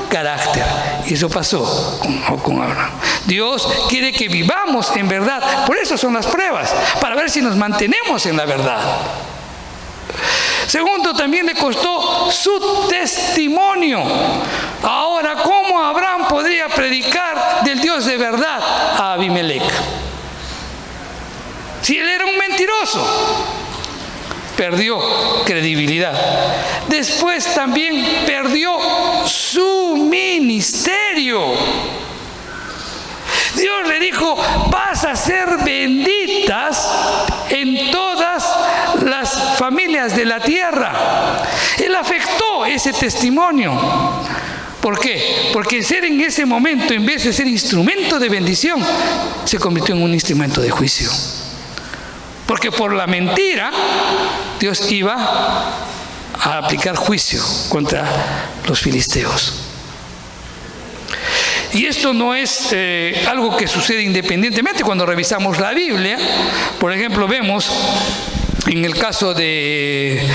carácter. Y eso pasó con Abraham. Dios quiere que vivamos en verdad. Por eso son las pruebas, para ver si nos mantenemos en la verdad. Segundo, también le costó su testimonio. Ahora, ¿cómo Abraham podría predicar del Dios de verdad a Abimelech? Si él era un mentiroso. Perdió credibilidad. Después también perdió su ministerio. Dios le dijo: vas a ser benditas en todas las familias de la tierra. Él afectó ese testimonio. ¿Por qué? Porque ser en ese momento, en vez de ser instrumento de bendición, se convirtió en un instrumento de juicio. Porque por la mentira, Dios iba a aplicar juicio contra los filisteos. Y esto no es algo que sucede independientemente. Cuando revisamos la Biblia, por ejemplo, vemos en el caso de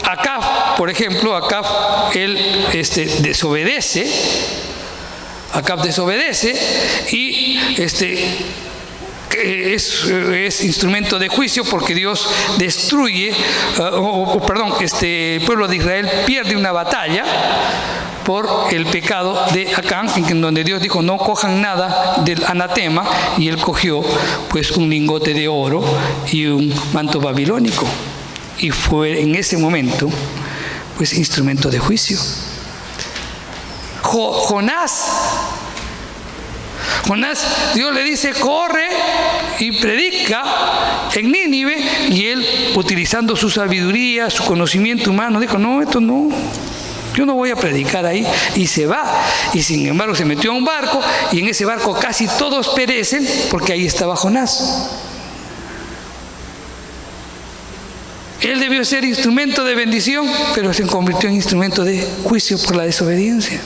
Acab, por ejemplo, Acab, él desobedece. Acab desobedece y es instrumento de juicio porque Dios destruye, el pueblo de Israel pierde una batalla por el pecado de Acán, en donde Dios dijo: no cojan nada del anatema, y él cogió pues un lingote de oro y un manto babilónico. Y fue en ese momento pues instrumento de juicio. Jonás, Dios le dice, corre y predica en Nínive, y él, utilizando su sabiduría, su conocimiento humano, dijo, no, esto no, yo no voy a predicar ahí, y se va. Y sin embargo se metió a un barco, y en ese barco casi todos perecen, porque ahí estaba Jonás. Él debió ser instrumento de bendición, pero se convirtió en instrumento de juicio por la desobediencia.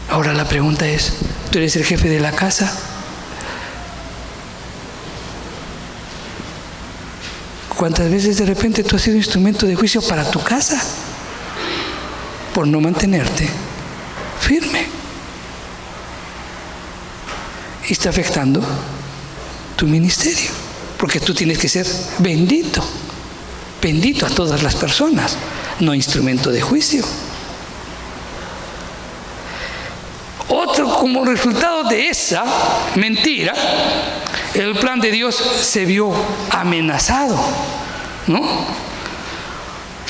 Ahora la pregunta es, ¿tú eres el jefe de la casa? ¿Cuántas veces de repente tú has sido instrumento de juicio para tu casa? Por no mantenerte firme. Y está afectando tu ministerio. Porque tú tienes que ser bendito. Bendito a todas las personas, no instrumento de juicio. Como resultado de esa mentira, el plan de Dios se vio amenazado, ¿no?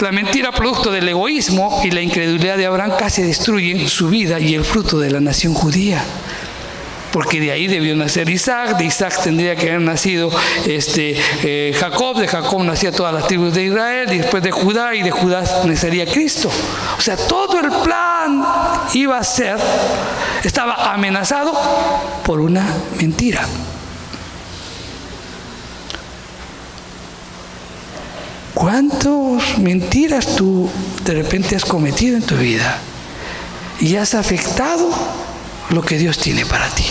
La mentira, producto del egoísmo y la incredulidad de Abraham, casi destruyen su vida y el fruto de la nación judía. Porque de ahí debió nacer Isaac, de Isaac tendría que haber nacido Jacob, de Jacob nacía todas las tribus de Israel, y después de Judá, y de Judá nacería Cristo. O sea, todo el plan estaba amenazado por una mentira. ¿Cuántas mentiras tú de repente has cometido en tu vida y has afectado lo que Dios tiene para ti?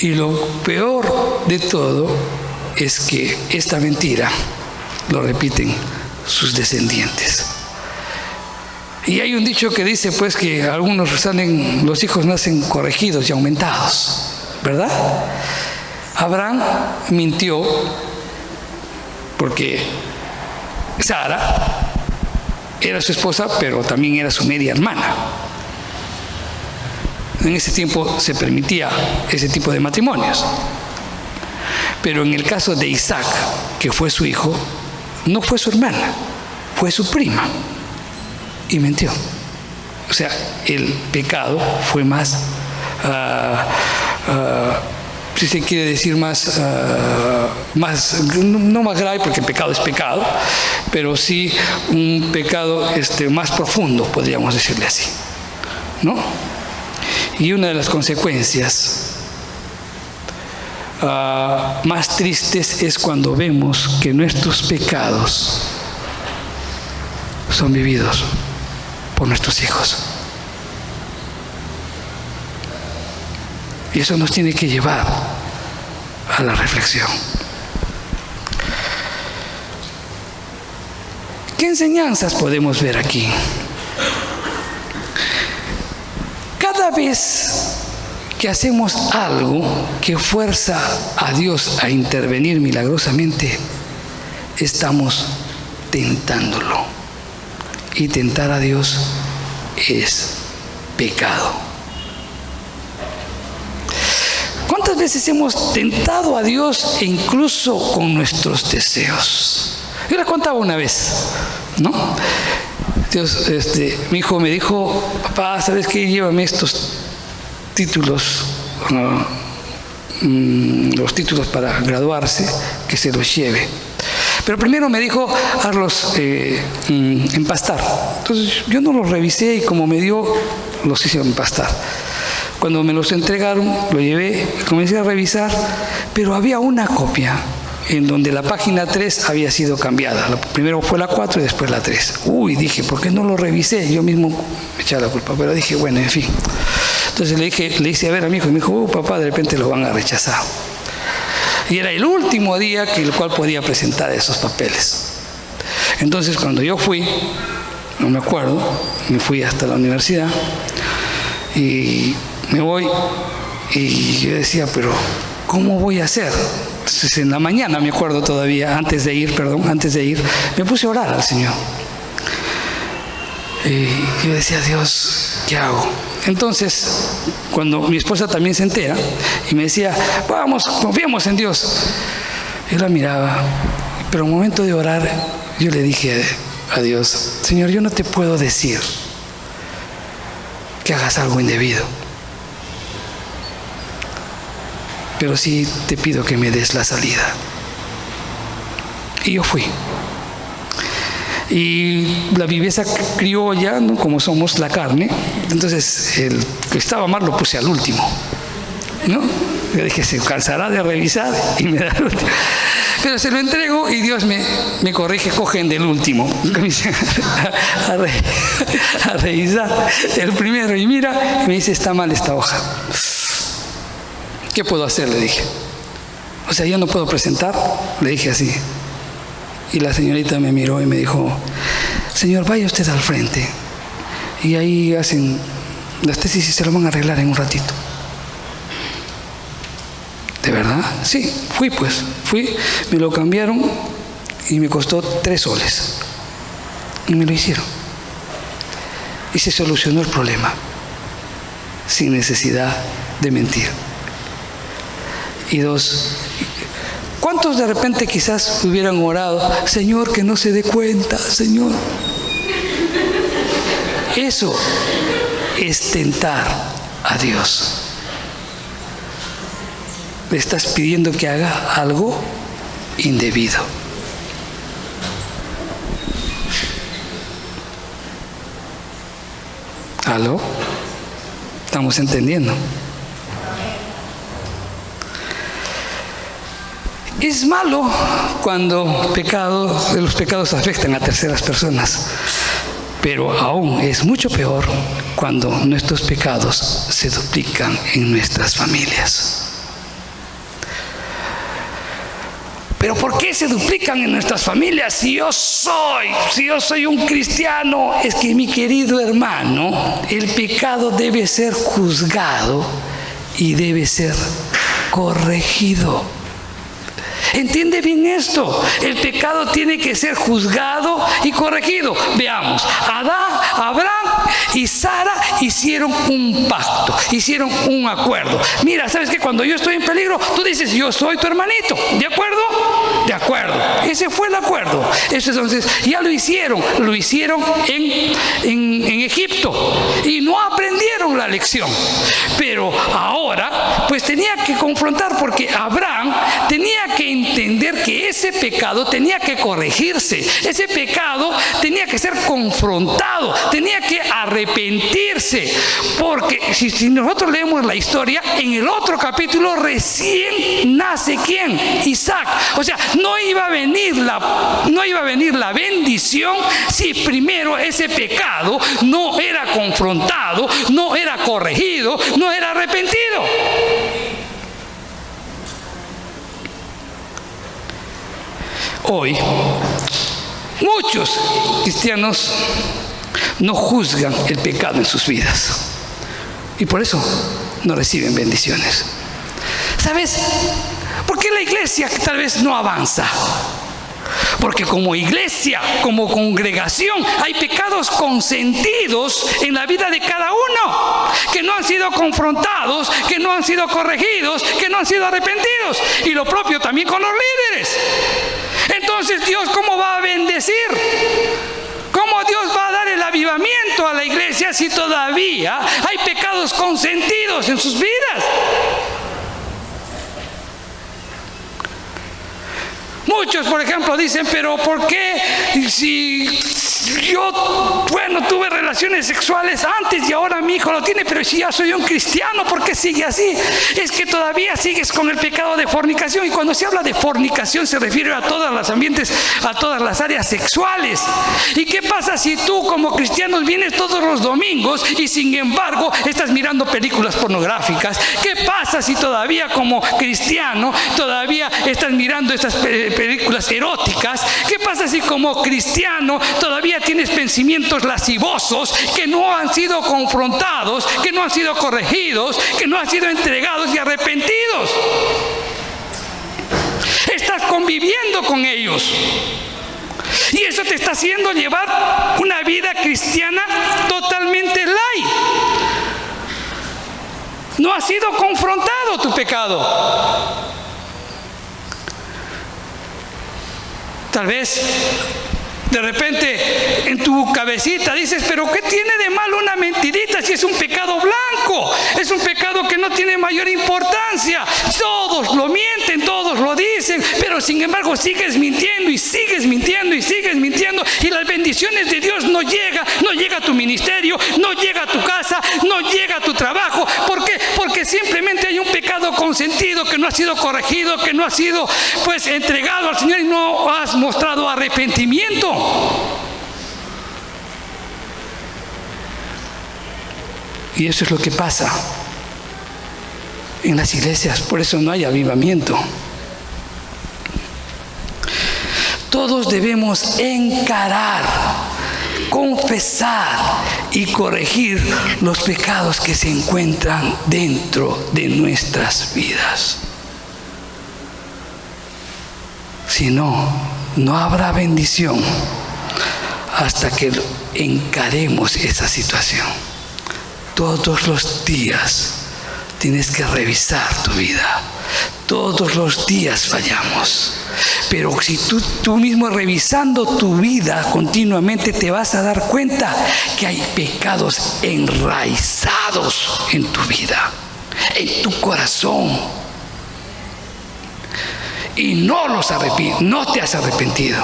Y lo peor de todo es que esta mentira lo repiten sus descendientes. Y hay un dicho que dice pues que los hijos nacen corregidos y aumentados, ¿verdad? Abraham mintió porque Sara era su esposa, pero también era su media hermana. En ese tiempo se permitía ese tipo de matrimonios. Pero en el caso de Isaac, que fue su hijo, no fue su hermana, fue su prima. Y mintió. O sea, el pecado fue más, si se quiere decir no más grave, porque el pecado es pecado, pero sí un pecado más profundo, podríamos decirle así, ¿no? Y una de las consecuencias más tristes es cuando vemos que nuestros pecados son vividos por nuestros hijos. Y eso nos tiene que llevar a la reflexión. ¿Qué enseñanzas podemos ver aquí? Cada vez que hacemos algo que fuerza a Dios a intervenir milagrosamente, estamos tentándolo. Y tentar a Dios es pecado. ¿Cuántas veces hemos tentado a Dios e incluso con nuestros deseos? Yo les contaba una vez, ¿no? Dios, mi hijo me dijo, papá, ¿sabes qué? Llévame estos títulos, los títulos para graduarse, que se los lleve. Pero primero me dijo, hazlos empastar. Entonces yo no los revisé y como me dio, los hice empastar. Cuando me los entregaron, lo llevé y comencé a revisar, pero había una copia en donde la página 3 había sido cambiada. Primero fue la 4 y después la 3. Dije, ¿por qué no lo revisé? Yo mismo me echaba la culpa, pero dije, bueno, en fin. Entonces le hice a ver a mi hijo y me dijo, papá, de repente los van a rechazar. Y era el último día el cual podía presentar esos papeles. Entonces cuando yo fui, no me acuerdo, me fui hasta la universidad y me voy y yo decía, pero ¿cómo voy a hacer? Entonces en la mañana, me acuerdo todavía, antes de ir, me puse a orar al Señor. Y yo decía, Dios, ¿qué hago? Entonces, cuando mi esposa también se entera y me decía, vamos, confiemos en Dios. Yo la miraba, pero en el momento de orar, yo le dije a Dios: Señor, yo no te puedo decir que hagas algo indebido, pero sí te pido que me des la salida. Y yo fui. Y la viveza criolla, ¿no?, como somos la carne, entonces el que estaba mal lo puse al último, ¿no? Yo dije: se cansará de revisar y me da el último. Pero se lo entrego y Dios me corrige: cogen del último. Comienzan a revisar el primero y mira, y me dice: está mal esta hoja. ¿Qué puedo hacer?, le dije. O sea, yo no puedo presentar, le dije así. Y la señorita me miró y me dijo: señor, vaya usted al frente y ahí hacen las tesis y se lo van a arreglar en un ratito. ¿De verdad? Sí, fui, me lo cambiaron y me costó 3 soles y me lo hicieron y se solucionó el problema sin necesidad de mentir. Y 2, ¿cuántos de repente quizás hubieran orado: Señor, que no se dé cuenta, Señor? Eso es tentar a Dios. Le estás pidiendo que haga algo indebido. ¿Aló? ¿Estamos entendiendo? Es malo cuando los pecados afectan a terceras personas, pero aún es mucho peor cuando nuestros pecados se duplican en nuestras familias. ¿Pero por qué se duplican en nuestras familias? Si yo soy un cristiano, es que, mi querido hermano, el pecado debe ser juzgado y debe ser corregido. ¿Entiende bien esto? El pecado tiene que ser juzgado y corregido. Veamos, Abraham y Sara hicieron un pacto, hicieron un acuerdo. Mira, ¿sabes qué? Cuando yo estoy en peligro, tú dices: yo soy tu hermanito. ¿De acuerdo? De acuerdo. Ese fue el acuerdo. Eso, entonces, ya lo hicieron en Egipto y no aprendieron la lección. Pero ahora, pues tenía que confrontar, porque Abraham tenía que entender que ese pecado tenía que corregirse, ese pecado tenía que ser confrontado, tenía que arrepentirse, porque si nosotros leemos la historia, en el otro capítulo recién nace ¿quién? Isaac. O sea, no iba a venir la bendición si primero ese pecado no era confrontado, no era corregido, no era arrepentido. Hoy, muchos cristianos no juzgan el pecado en sus vidas y por eso no reciben bendiciones. ¿Sabes? ¿Por qué la iglesia tal vez no avanza? Porque como iglesia, como congregación, hay pecados consentidos en la vida de cada uno, que no han sido confrontados, que no han sido corregidos, que no han sido arrepentidos. Y lo propio también con los líderes. Entonces, Dios, ¿cómo va a bendecir? ¿Cómo Dios va a dar el avivamiento a la iglesia si todavía hay pecados consentidos en sus vidas? Muchos, por ejemplo, dicen: pero ¿por qué si yo, tuve relaciones sexuales antes y ahora mi hijo lo tiene, pero si ya soy un cristiano, ¿por qué sigue así? Es que todavía sigues con el pecado de fornicación, y cuando se habla de fornicación se refiere a todos los ambientes, a todas las áreas sexuales. ¿Y qué pasa si tú como cristiano vienes todos los domingos y sin embargo estás mirando películas pornográficas? ¿Qué pasa si todavía como cristiano todavía estás mirando estas películas eróticas? ¿Qué pasa si como cristiano todavía tienes pensamientos lascivosos que no han sido confrontados, que no han sido corregidos, que no han sido entregados y arrepentidos? Estás conviviendo con ellos y eso te está haciendo llevar una vida cristiana totalmente light. No ha sido confrontado tu pecado. Tal vez de repente en tu cabecita dices, pero ¿qué tiene de malo una mentirita si es un pecado blanco? Es un pecado que no tiene mayor importancia. Todos lo mienten, todos lo dicen, pero sin embargo sigues mintiendo y sigues mintiendo y sigues mintiendo, y las bendiciones de Dios no llega a tu ministerio, no llega a tu casa, no llega a tu trabajo. ¿Por qué? Porque simplemente hay un pecado consentido que no ha sido corregido, que no ha sido pues entregado al Señor, y no has mostrado arrepentimiento. Y eso es lo que pasa en las iglesias. Por eso no hay avivamiento. Todos debemos encarar, confesar y corregir los pecados que se encuentran dentro de nuestras vidas. Si no, no habrá bendición hasta que encaremos esa situación. Todos los días tienes que revisar tu vida. Todos los días fallamos. Pero si tú mismo revisando tu vida continuamente te vas a dar cuenta que hay pecados enraizados en tu vida, en tu corazón. Y no te has arrepentido.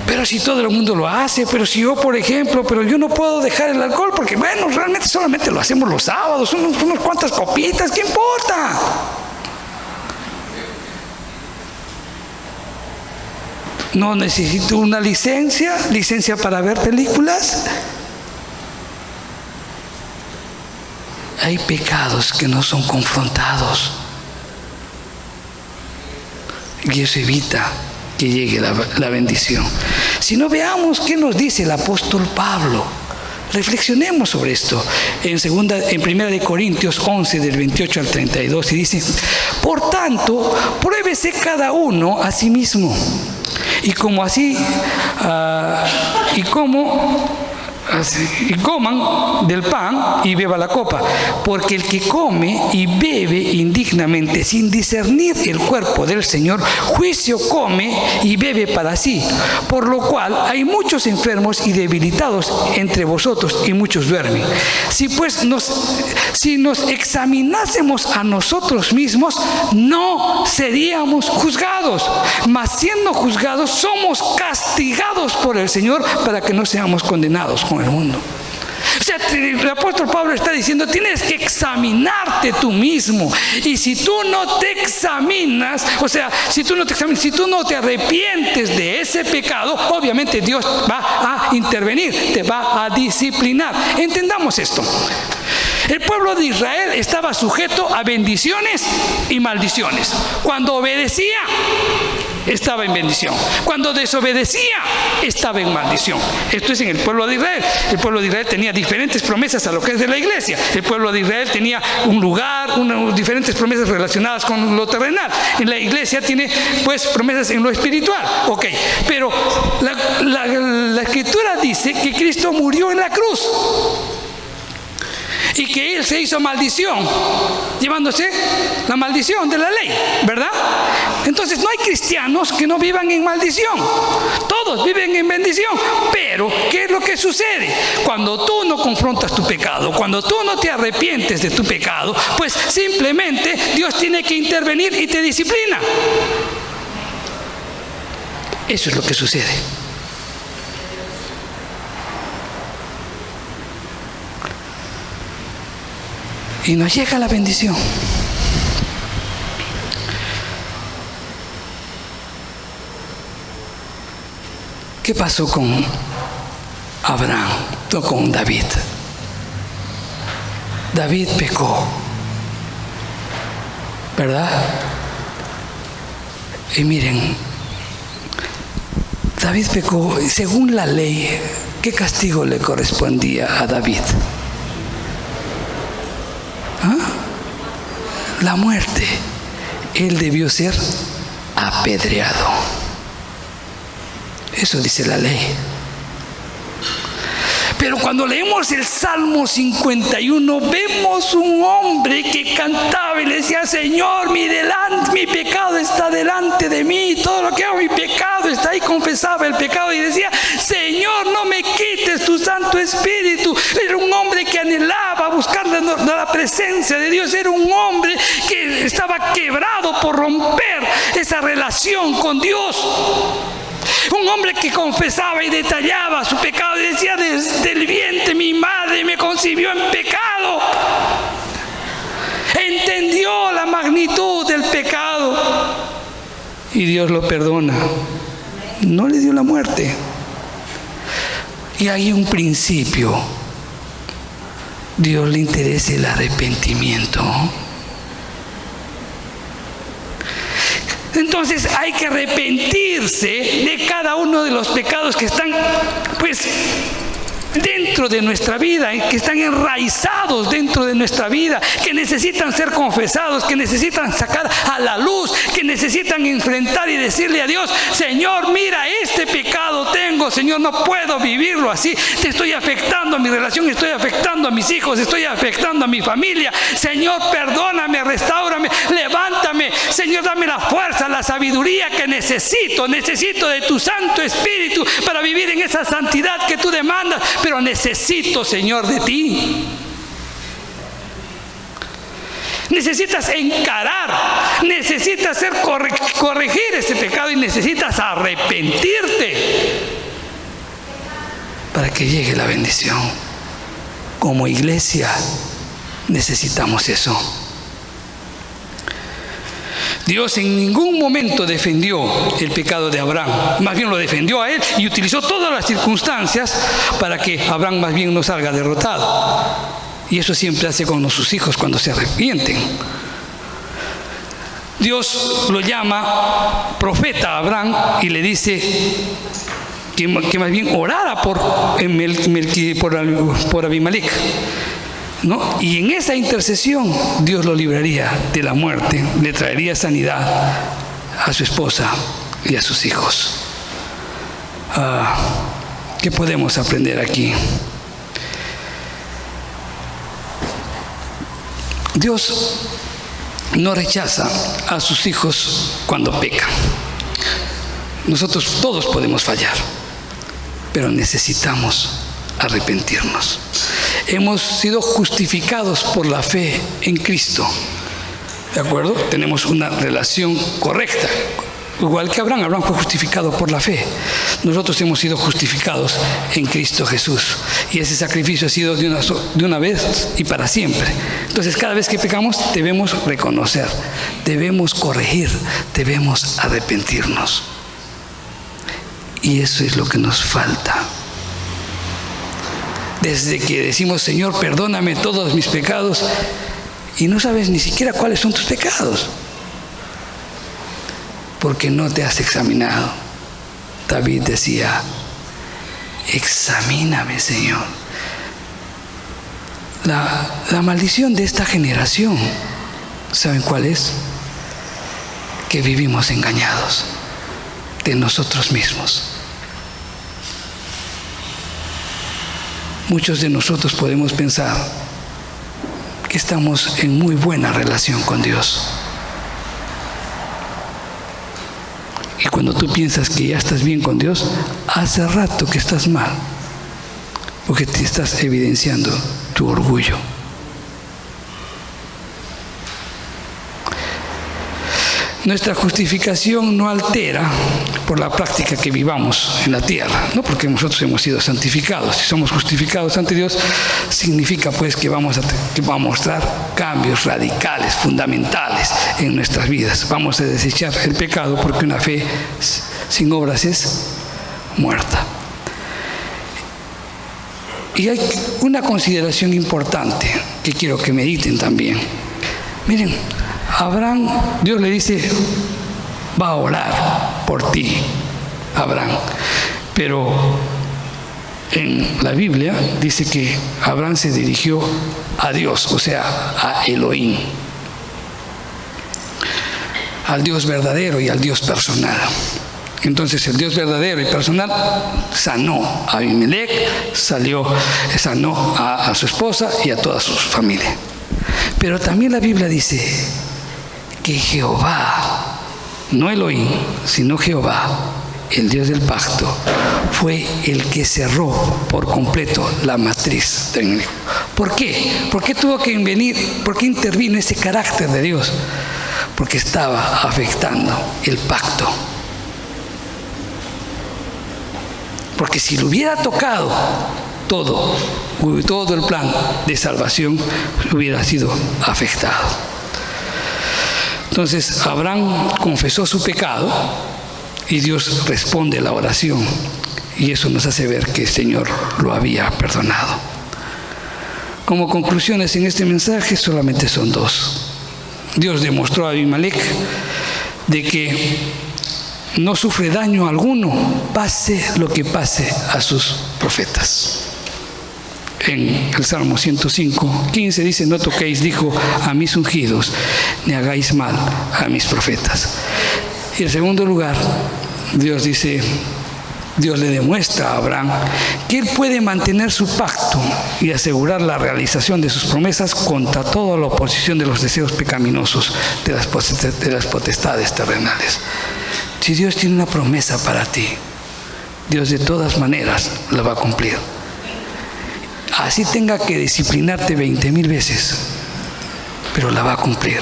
Pero si todo el mundo lo hace, pero si yo, por ejemplo, pero yo no puedo dejar el alcohol porque, bueno, realmente solamente lo hacemos los sábados, unas cuantas copitas, ¿qué importa? No necesito una licencia para ver películas. Hay pecados que no son confrontados. Y eso evita que llegue la bendición. Si no, veamos qué nos dice el apóstol Pablo. Reflexionemos sobre esto. En 1 de Corintios 11, del 28 al 32, y dice: por tanto, pruébese cada uno a sí mismo, y coman del pan y beba la copa, porque el que come y bebe indignamente sin discernir el cuerpo del Señor, juicio come y bebe para sí, por lo cual hay muchos enfermos y debilitados entre vosotros, y muchos duermen. Si nos examinásemos a nosotros mismos, no seríamos juzgados, mas siendo juzgados somos castigados por el Señor, para que no seamos condenados con el mundo. O sea, el apóstol Pablo está diciendo, tienes que examinarte tú mismo. Y si tú no te examinas, si tú no te arrepientes de ese pecado, obviamente Dios va a intervenir, te va a disciplinar. Entendamos esto. El pueblo de Israel estaba sujeto a bendiciones y maldiciones. Cuando obedecía, estaba en bendición. Cuando desobedecía, estaba en maldición. Esto es en el pueblo de Israel. El pueblo de Israel tenía diferentes promesas a lo que es de la iglesia. El pueblo de Israel tenía un lugar, diferentes promesas relacionadas con lo terrenal. En la iglesia tiene pues promesas en lo espiritual. Ok, pero la escritura dice que Cristo murió en la cruz y que Él se hizo maldición, llevándose la maldición de la ley, ¿verdad? Entonces no hay cristianos que no vivan en maldición. Todos viven en bendición. Pero ¿qué es lo que sucede? Cuando tú no confrontas tu pecado, cuando tú no te arrepientes de tu pecado, pues simplemente Dios tiene que intervenir y te disciplina. Eso es lo que sucede. Y nos llega la bendición. ¿Qué pasó con Abraham o con David? David pecó, ¿verdad? Y miren, David pecó. Según la ley, ¿qué castigo le correspondía a David? La muerte. Él debió ser apedreado. Eso dice la ley. Pero cuando leemos el Salmo 51, vemos un hombre que cantaba y le decía: Señor, mi pecado está delante de mí, todo lo que hago, mi pecado está ahí. Confesaba el pecado y decía: Señor, no me quites tu Santo Espíritu. Era un hombre que anhelaba buscar la presencia de Dios. Era un hombre que estaba quebrado por romper esa relación con Dios. Un hombre que confesaba y detallaba su pecado y decía: desde el vientre mi madre me concibió en pecado. Entendió la magnitud del pecado y Dios lo perdona. No le dio la muerte. Y hay un principio: Dios le interesa el arrepentimiento. Entonces hay que arrepentirse de cada uno de los pecados que están dentro de nuestra vida, que están enraizados dentro de nuestra vida, que necesitan ser confesados, que necesitan sacar a la luz, que necesitan enfrentar y decirle a Dios: Señor, mira, este pecado tengo, Señor, no puedo vivirlo así, te estoy afectando a mi relación, estoy afectando a mis hijos, estoy afectando a mi familia. Señor, perdóname, restáurame, levántame, Señor, dame la fuerza, la sabiduría que necesito de tu Santo Espíritu para vivir en esa santidad que tú demandas. Pero necesito, Señor, de ti. Necesitas encarar, necesitas corregir ese pecado y necesitas arrepentirte para que llegue la bendición. Como iglesia necesitamos eso. Dios en ningún momento defendió el pecado de Abraham, más bien lo defendió a él y utilizó todas las circunstancias para que Abraham más bien no salga derrotado. Y eso siempre hace con sus hijos cuando se arrepienten. Dios lo llama profeta a Abraham y le dice que más bien orara por Abimelech, ¿no? Y en esa intercesión Dios lo libraría de la muerte, le traería sanidad a su esposa y a sus hijos. ¿Qué podemos aprender aquí? Dios no rechaza a sus hijos cuando pecan. Nosotros todos podemos fallar, pero necesitamos arrepentirnos. Hemos sido justificados por la fe en Cristo, ¿de acuerdo? Tenemos una relación correcta, igual que Abraham fue justificado por la fe. Nosotros hemos sido justificados en Cristo Jesús, y ese sacrificio ha sido de una vez y para siempre. Entonces, cada vez que pecamos debemos reconocer, debemos corregir, debemos arrepentirnos, y eso es lo que nos falta. Desde que decimos: Señor, perdóname todos mis pecados, y no sabes ni siquiera cuáles son tus pecados, porque no te has examinado. David decía: examíname, Señor. La maldición de esta generación, ¿saben cuál es? Que vivimos engañados de nosotros mismos. Muchos de nosotros podemos pensar que estamos en muy buena relación con Dios. Y cuando tú piensas que ya estás bien con Dios, hace rato que estás mal, porque te estás evidenciando tu orgullo. Nuestra justificación no altera por la práctica que vivamos en la tierra, no, porque nosotros hemos sido santificados. Si somos justificados ante Dios, significa pues que vamos a mostrar cambios radicales, fundamentales en nuestras vidas. Vamos a desechar el pecado, porque una fe sin obras es muerta. Y hay una consideración importante que quiero que mediten también. Miren, Abraham, Dios le dice: va a orar por ti, Abraham. Pero en la Biblia dice que Abraham se dirigió a Dios, o sea, a Elohim, al Dios verdadero y al Dios personal. Entonces el Dios verdadero y personal sanó a Abimelech, sanó a su esposa y a toda su familia. Pero también la Biblia dice que Jehová, no Elohim, sino Jehová, el Dios del pacto, fue el que cerró por completo la matriz del enemigo. ¿Por qué? ¿Por qué tuvo que venir? ¿Por qué intervino ese carácter de Dios? Porque estaba afectando el pacto. Porque si lo hubiera tocado todo el plan de salvación hubiera sido afectado. Entonces Abraham confesó su pecado y Dios responde la oración, y eso nos hace ver que el Señor lo había perdonado. Como conclusiones en este mensaje solamente son dos. Dios demostró a Abimelech de que no sufre daño alguno, pase lo que pase a sus profetas. En el Salmo 105:15 dice: no toquéis, dijo, a mis ungidos, ni hagáis mal a mis profetas. Y en segundo lugar, Dios le demuestra a Abraham que él puede mantener su pacto y asegurar la realización de sus promesas contra toda la oposición de los deseos pecaminosos de las potestades terrenales. Si Dios tiene una promesa para ti, Dios de todas maneras la va a cumplir. Así tenga que disciplinarte 20,000 veces, pero la va a cumplir.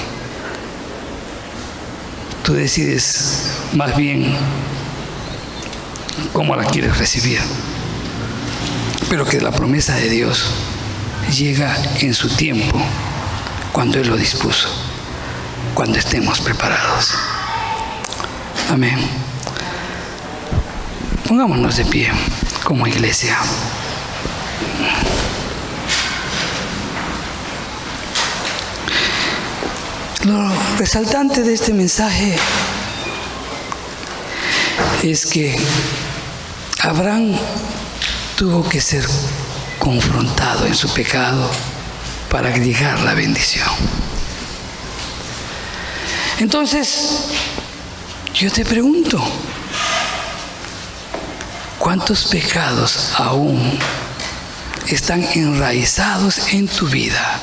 Tú decides más bien cómo la quieres recibir. Pero que la promesa de Dios llega en su tiempo, cuando Él lo dispuso, cuando estemos preparados. Amén. Pongámonos de pie como iglesia. Lo resaltante de este mensaje es que Abraham tuvo que ser confrontado en su pecado para llegar la bendición. Entonces, yo te pregunto, ¿cuántos pecados aún están enraizados en tu vida?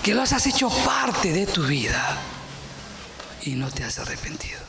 Que los has hecho parte de tu vida y no te has arrepentido.